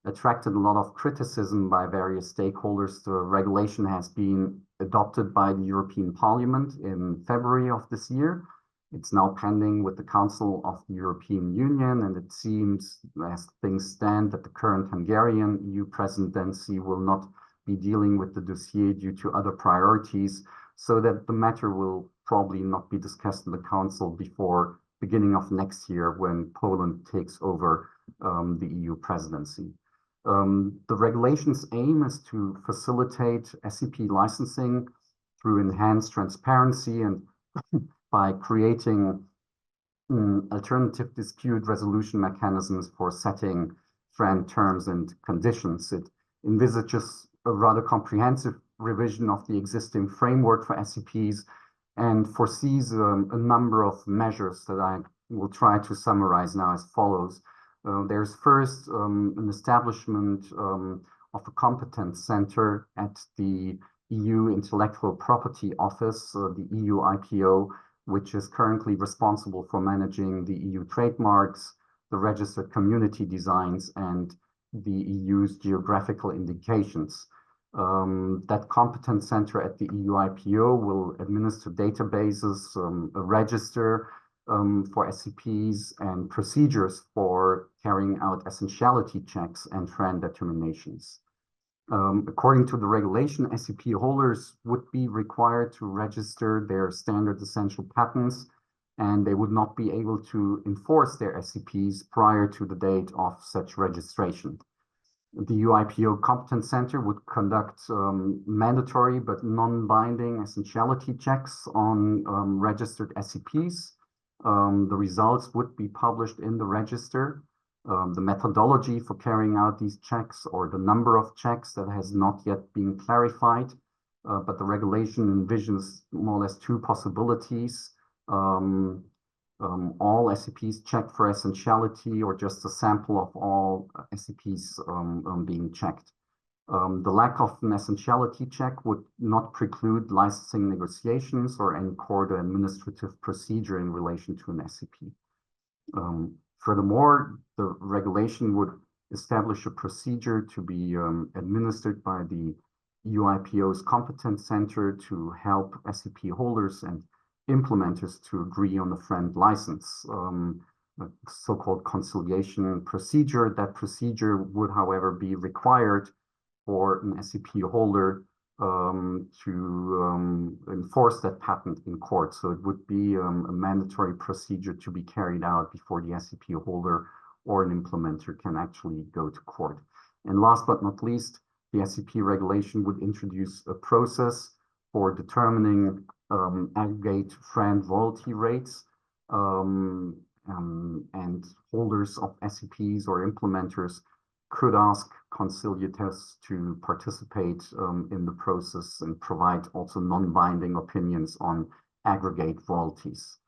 [SPEAKER 4] attracted a lot of criticism by various stakeholders, the regulation has been adopted by the European Parliament in February of this year. It's now pending with the Council of the European Union, and it seems, as things stand, that the current Hungarian EU presidency will not be dealing with the dossier due to other priorities, so that the matter will probably not be discussed in the Council before beginning of next year when Poland takes over the EU presidency. The regulation's aim is to facilitate SEP licensing through enhanced transparency and by creating alternative dispute resolution mechanisms for setting friend terms and conditions. It envisages a rather comprehensive revision of the existing framework for SEPs and foresees a number of measures that I will try to summarize now as follows. There's first an establishment of a competence center at the EU Intellectual Property Office, the EU IPO, which is currently responsible for managing the EU trademarks, the registered community designs, and the EU's geographical indications. That competence center at the EU IPO will administer databases, a register for SCPs, and procedures for carrying out essentiality checks and friend determinations. According to the regulation, SEP holders would be required to register their standard essential patents, and they would not be able to enforce their SEPs prior to the date of such registration. The UIPO Competence Center would conduct mandatory but non-binding essentiality checks on registered SEPs. The results would be published in the register. The methodology for carrying out these checks or the number of checks that has not yet been clarified, but the regulation envisions more or less two possibilities. All SCPs checked for essentiality or just a sample of all SCPs being checked. The lack of an essentiality check would not preclude licensing negotiations or any court or administrative procedure in relation to an SCP. Furthermore, the regulation would establish a procedure to be administered by the UIPO's Competence Center to help SCP holders and implementers to agree on a friend license, a so-called conciliation procedure. That procedure would, however, be required for an SCP holder to enforce that patent in court. So it would be a mandatory procedure to be carried out before the SCP holder or an implementer can actually go to court. And last but not least, the SCP regulation would introduce a process for determining aggregate friend royalty rates, and holders of SCPs or implementers could ask conciliators to participate in the process and provide also non-binding opinions on aggregate royalties.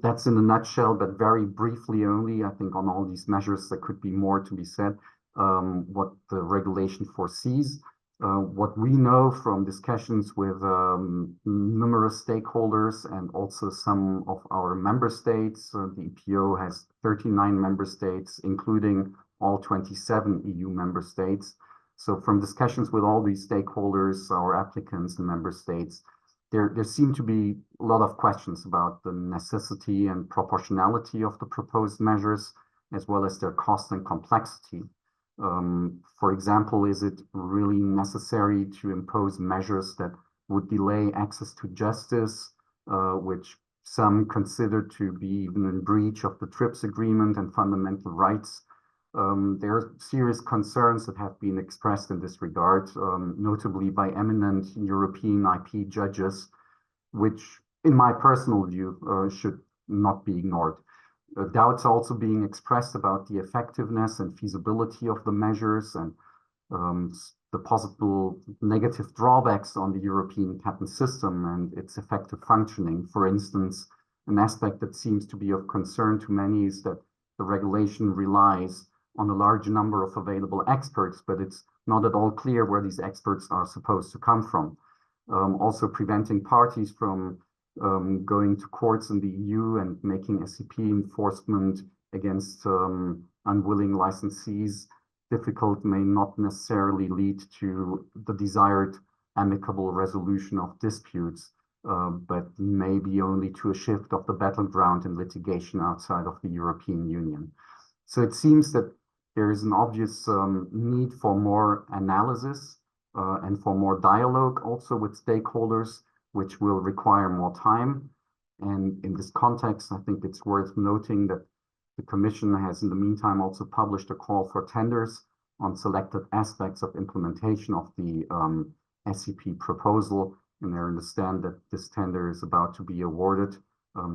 [SPEAKER 4] That's in a nutshell, but very briefly only. I think on all these measures there could be more to be said. What the regulation foresees, what we know from discussions with numerous stakeholders and also some of our member states. The EPO has 39 member states, including all 27 EU member states. So from discussions with all these stakeholders, our applicants and member states, there seem to be a lot of questions about the necessity and proportionality of the proposed measures, as well as their cost and complexity. For example, is it really necessary to impose measures that would delay access to justice, which some consider to be even in breach of the TRIPS agreement and fundamental rights? There are serious concerns that have been expressed in this regard, notably by eminent European IP judges, which, in my personal view, should not be ignored. Doubts also being expressed about the effectiveness and feasibility of the measures, and the possible negative drawbacks on the European patent system and its effective functioning. For instance, an aspect that seems to be of concern to many is that the regulation relies on a large number of available experts, but it's not at all clear where these experts are supposed to come from. Also preventing parties from going to courts in the EU and making SEP enforcement against unwilling licensees difficult may not necessarily lead to the desired amicable resolution of disputes, but maybe only to a shift of the battleground in litigation outside of the European Union. So it seems that there is an obvious need for more analysis and for more dialogue also with stakeholders, which will require more time. And in this context, I think it's worth noting that the Commission has in the meantime also published a call for tenders on selected aspects of implementation of the SEP proposal. And I understand that this tender is about to be awarded.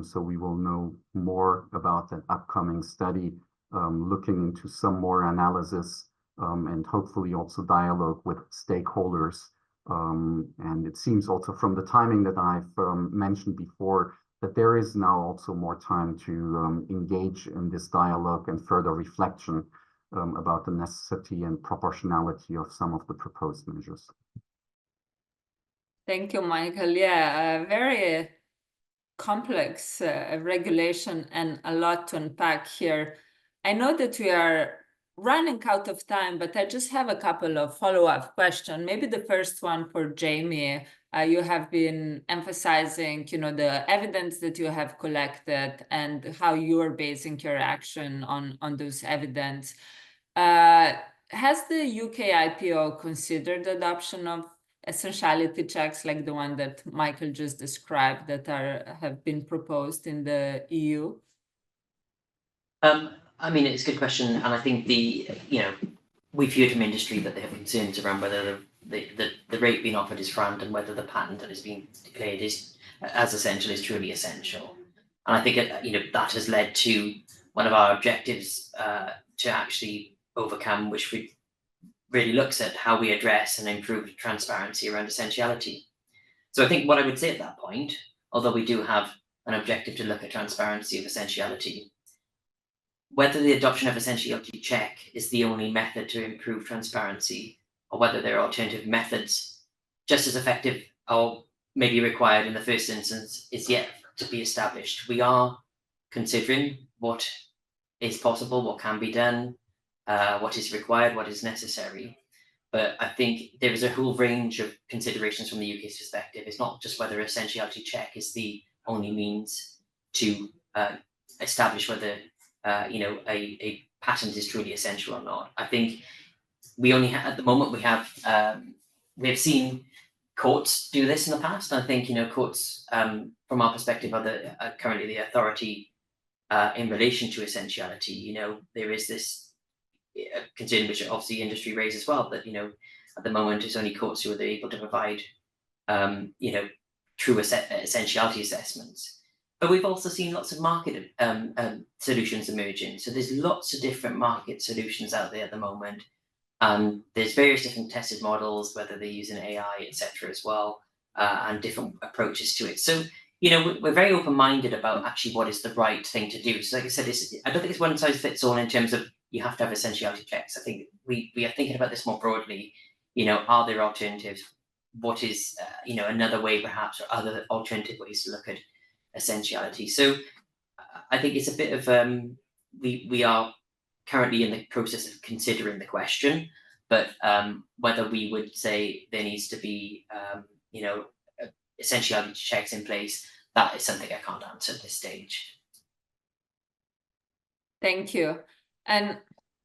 [SPEAKER 4] So we will know more about that upcoming study, looking into some more analysis and hopefully also dialogue with stakeholders. And it seems also from the timing that I've mentioned before that there is now also more time to engage in this dialogue and further reflection about the necessity and proportionality of some of the proposed measures.
[SPEAKER 1] Thank you, Michael. Yeah, very complex regulation and a lot to unpack here. I know that we are running out of time, but I just have a couple of follow-up questions. Maybe the first one for Jamie. You have been emphasizing, the evidence that you have collected and how you are basing your action on those evidence. Has the UK IPO considered the adoption of essentiality checks like the one that Michael just described that have been proposed in the EU?
[SPEAKER 3] I mean, it's a good question, and I think we've heard from industry that they have concerns around whether the rate being offered is FRAND and whether the patent that is being declared is as essential is truly essential. And I think that has led to one of our objectives to actually overcome, which really looks at how we address and improve transparency around essentiality. So I think what I would say at that point, although we do have an objective to look at transparency of essentiality, whether the adoption of essentiality check is the only method to improve transparency, or whether there are alternative methods just as effective or maybe required in the first instance, is yet to be established. We are considering what is possible, what can be done, what is required, what is necessary. But I think there is a whole range of considerations from the UK's perspective. It's not just whether essentiality check is the only means to establish whether a patent is truly essential or not. I think we only have, at the moment, we have seen courts do this in the past. I think courts, from our perspective, are currently the authority in relation to essentiality. There is this concern, which obviously industry raises as well, that at the moment it's only courts who are able to provide true essentiality assessments. But we've also seen lots of market solutions emerging. So there's lots of different market solutions out there at the moment. There's various different tested models, whether they're using AI, etc. as well, and different approaches to it. So we're very open-minded about actually what is the right thing to do. So like I said, I don't think it's one size fits all in terms of you have to have essentiality checks. I think we are thinking about this more broadly. Are there alternatives? What is another way perhaps, or other alternative ways to look at essentiality? So I think it's a bit of we are currently in the process of considering the question, but whether we would say there needs to be essentiality checks in place, that is something I can't answer at this stage.
[SPEAKER 1] Thank you. And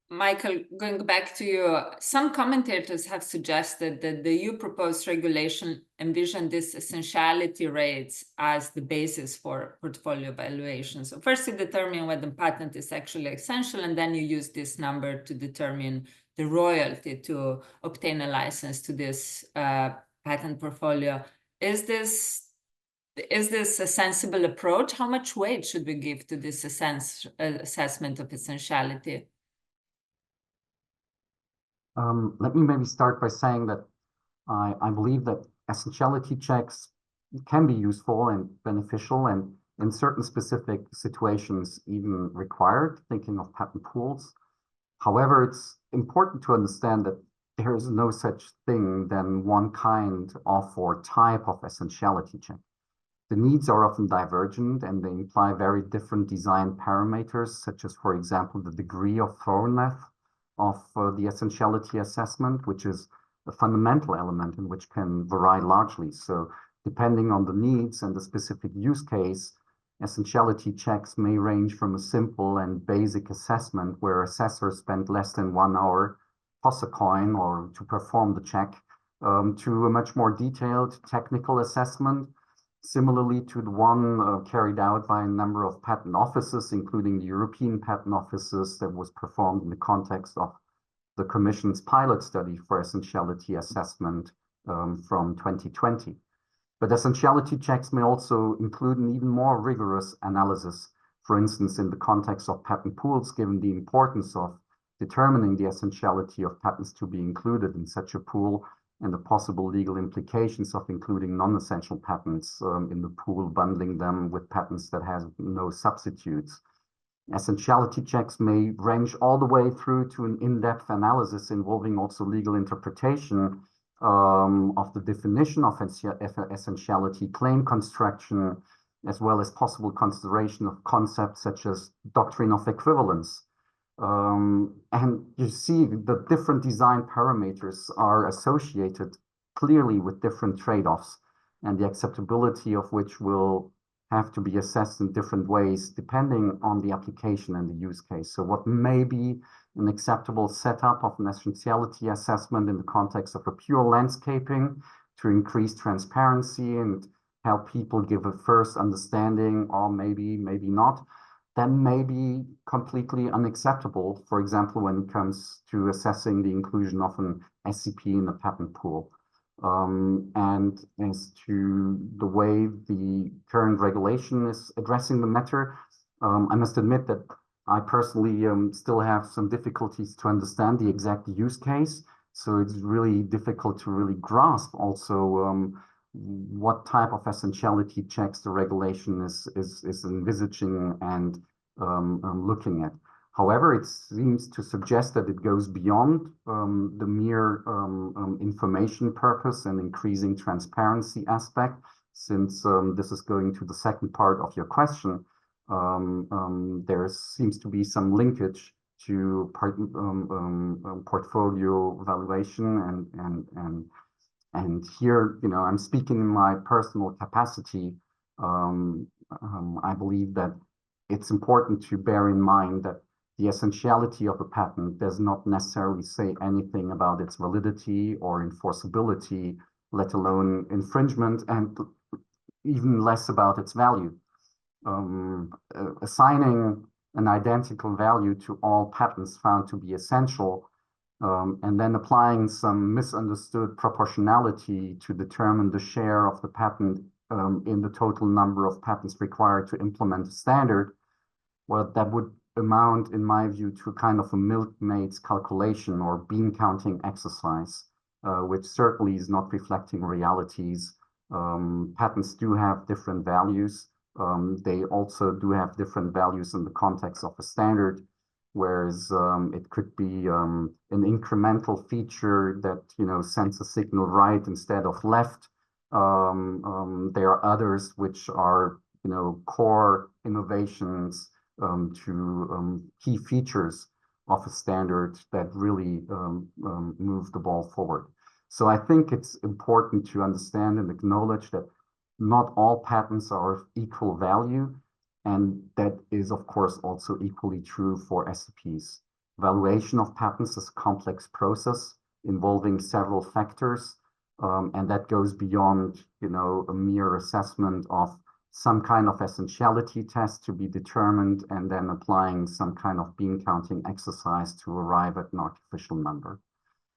[SPEAKER 1] Michael, going back to you, some commentators have suggested that the EU proposed regulation envisioned these essentiality rates as the basis for portfolio valuation. So first you determine whether the patent is actually essential, and then you use this number to determine the royalty to obtain a license to this patent portfolio. Is this a sensible approach? How much weight should we give to this assessment of essentiality?
[SPEAKER 4] Let me maybe start by saying that I believe that essentiality checks can be useful and beneficial, and in certain specific situations even required, thinking of patent pools. However, it's important to understand that there is no such thing than one kind of or type of essentiality check. The needs are often divergent and they imply very different design parameters, such as, for example, the degree of thoroughness of the essentiality assessment, which is a fundamental element and which can vary largely. So depending on the needs and the specific use case, essentiality checks may range from a simple and basic assessment where assessors spend less than 1 hour, toss a coin or to perform the check, to a much more detailed technical assessment, similarly to the one carried out by a number of patent offices, including the European patent offices, that was performed in the context of the Commission's pilot study for essentiality assessment from 2020. But essentiality checks may also include an even more rigorous analysis, for instance, in the context of patent pools, given the importance of determining the essentiality of patents to be included in such a pool and the possible legal implications of including non-essential patents in the pool, bundling them with patents that have no substitutes. Essentiality checks may range all the way through to an in-depth analysis involving also legal interpretation of the definition of essentiality, claim construction, as well as possible consideration of concepts such as doctrine of equivalence. And you see the different design parameters are associated clearly with different trade-offs, and the acceptability of which will have to be assessed in different ways depending on the application and the use case. So what may be an acceptable setup of an essentiality assessment in the context of a pure landscaping to increase transparency and help people give a first understanding, or maybe not, then may be completely unacceptable, for example, when it comes to assessing the inclusion of an SCP in a patent pool. And as to the way the current regulation is addressing the matter, I must admit that I personally still have some difficulties to understand the exact use case. So it's really difficult to really grasp also what type of essentiality checks the regulation is envisaging and looking at. However, it seems to suggest that it goes beyond the mere information purpose and increasing transparency aspect, since this is going to the second part of your question. There seems to be some linkage to portfolio valuation, and here, you know, I'm speaking in my personal capacity. I believe that it's important to bear in mind that the essentiality of a patent does not necessarily say anything about its validity or enforceability, let alone infringement, and even less about its value. Assigning an identical value to all patents found to be essential, and then applying some misunderstood proportionality to determine the share of the patent in the total number of patents required to implement a standard, well, that would amount, in my view, to kind of a milkmaid's calculation or bean counting exercise, which certainly is not reflecting realities. Patents do have different values. They also do have different values in the context of a standard, whereas it could be an incremental feature that, you know, sends a signal right instead of left. There are others which are, you know, core innovations to key features of a standard that really move the ball forward. So I think it's important to understand and acknowledge that not all patents are of equal value, and that is, of course, also equally true for SCPs. Valuation of patents is a complex process involving several factors, and that goes beyond, you know, a mere assessment of some kind of essentiality test to be determined and then applying some kind of bean counting exercise to arrive at an artificial number.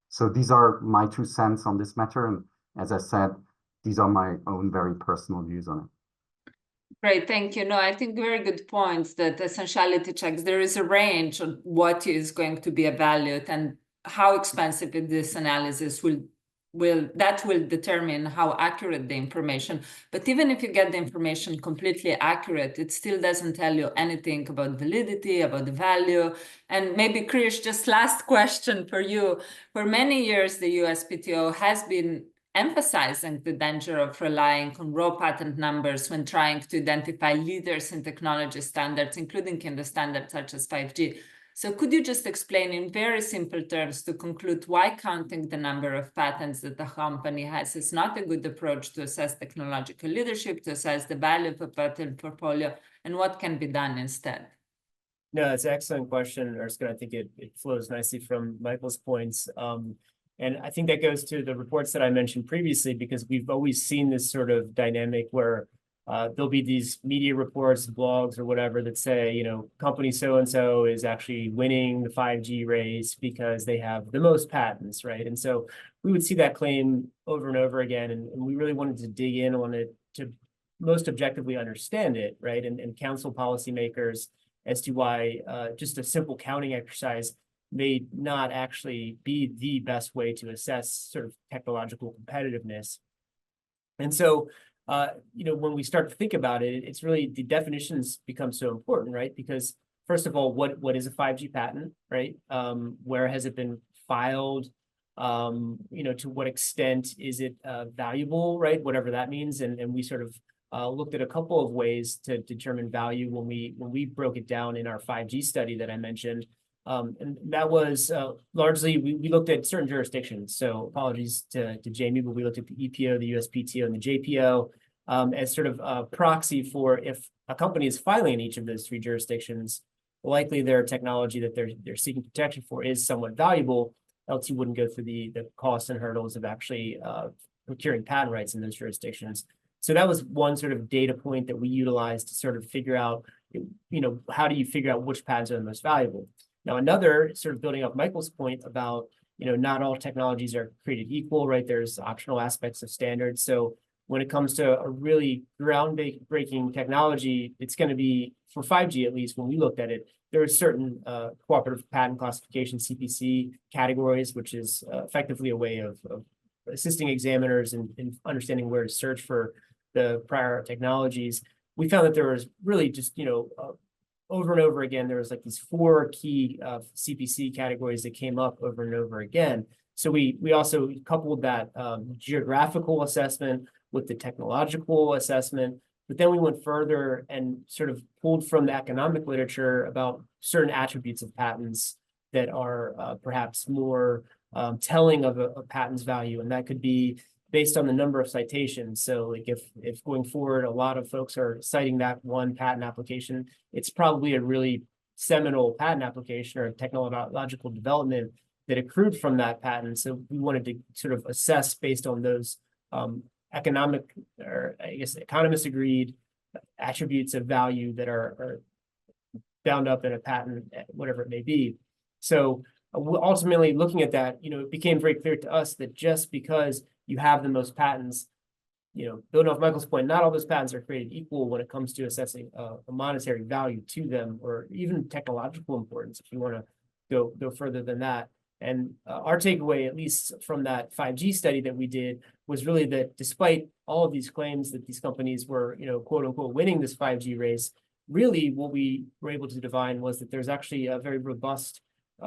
[SPEAKER 4] So these are my 2 cents on this matter, and as I said, these are my own very personal views on it.
[SPEAKER 1] Great, thank you. No, I think very good points that essentiality checks, there is a range on what is going to be evaluated, and how expensive this analysis will determine how accurate the information. But even if you get the information completely accurate, it still doesn't tell you anything about validity, about the value. And maybe, Krish, just last question for you. For many years, the USPTO has been emphasizing the danger of relying on raw patent numbers when trying to identify leaders in technology standards, including in the standards such as 5G. So could you just explain in very simple terms to conclude why counting the number of patents that a company has is not a good approach to assess technological leadership, to assess the value of a patent portfolio, and what can be done instead?
[SPEAKER 2] No, it's an excellent question, Erskine. I think it flows nicely from Michael's points. And I think that goes to the reports that I mentioned previously, because we've always seen this sort of dynamic where there'll be these media reports, blogs, or whatever that say, you know, company so-and-so is actually winning the 5G race because they have the most patents, right? And so we would see that claim over and over again, and we really wanted to dig in on it to most objectively understand it, right? And counsel policymakers as to why just a simple counting exercise may not actually be the best way to assess sort of technological competitiveness. And so, you know, when we start to think about it, it's really the definitions become so important, right? Because first of all, what is a 5G patent, right? Where has it been filed? You know, to what extent is it valuable, right? Whatever that means. And we sort of looked at a couple of ways to determine value when we broke it down in our 5G study that I mentioned. And that was largely, we looked at certain jurisdictions. So apologies to Jamie, but we looked at the EPO, the USPTO, and the JPO as sort of a proxy for if a company is filing in each of those three jurisdictions, likely their technology that they're seeking protection for is somewhat valuable, else you wouldn't go through the costs and hurdles of actually procuring patent rights in those jurisdictions. So that was one sort of data point that we utilized to sort of figure out, you know, how do you figure out which patents are the most valuable? Now, another sort of building off Michael's point about, you know, not all technologies are created equal, right? There's optional aspects of standards. So when it comes to a really groundbreaking technology, it's going to be, for 5G at least, when we looked at it, there are certain cooperative patent classification, CPC categories, which is effectively a way of assisting examiners in understanding where to search for the prior technologies. We found that there was really just, you know, over and over again, there was like these 4 key CPC categories that came up over and over again. So we also coupled that geographical assessment with the technological assessment, but then we went further and sort of pulled from the economic literature about certain attributes of patents that are perhaps more telling of a patent's value, and that could be based on the number of citations. So like if going forward, a lot of folks are citing that one patent application, it's probably a really seminal patent application or technological development that accrued from that patent. So we wanted to sort of assess based on those economic, or I guess economists agreed attributes of value that are bound up in a patent, whatever it may be. So ultimately looking at that, you know, it became very clear to us that just because you have the most patents, you know, building off Michael's point, not all those patents are created equal when it comes to assessing a monetary value to them, or even technological importance, if you want to go further than that. And our takeaway, at least from that 5G study that we did, was really that despite all of these claims that these companies were, you know, quote unquote, winning this 5G race, really what we were able to divine was that there's actually a very robust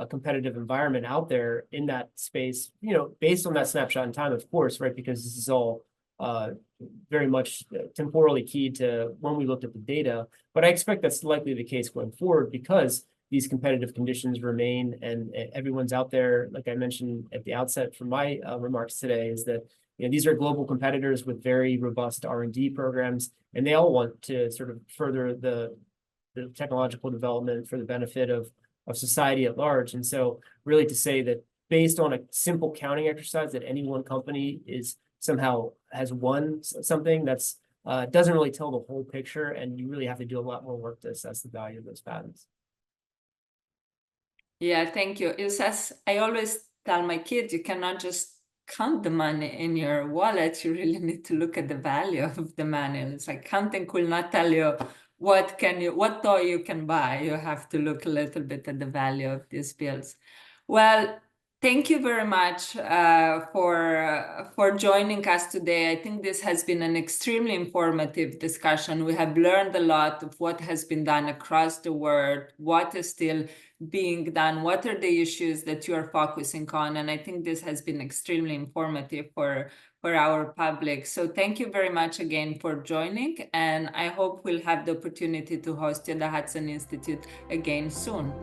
[SPEAKER 2] competitive environment out there in that space, you know, based on that snapshot in time, of course, right? Because this is all very much temporally keyed to when we looked at the data. But I expect that's likely the case going forward, because these competitive conditions remain, and everyone's out there. Like I mentioned at the outset from my remarks today, is that, you know, these are global competitors with very robust R&D programs, and they all want to sort of further the technological development for the benefit of society at large. And so really to say that based on a simple counting exercise that any one company is somehow has won something, that's doesn't really tell the whole picture, and you really have to do a lot more work to assess the value of those patents.
[SPEAKER 1] Yeah, thank you. It says, I always tell my kids, you cannot just count the money in your wallet. You really need to look at the value of the money. And it's like counting will not tell you what toy you can buy. You have to look a little bit at the value of these bills. Well, Thank you very much for joining us today. I think this has been an extremely informative discussion. We have learned a lot of what has been done across the world, what is still being done, what are the issues that you are focusing on. And I think this has been extremely informative for our public. So thank you very much again for joining. And I hope we'll have the opportunity to host you at the Hudson Institute again soon.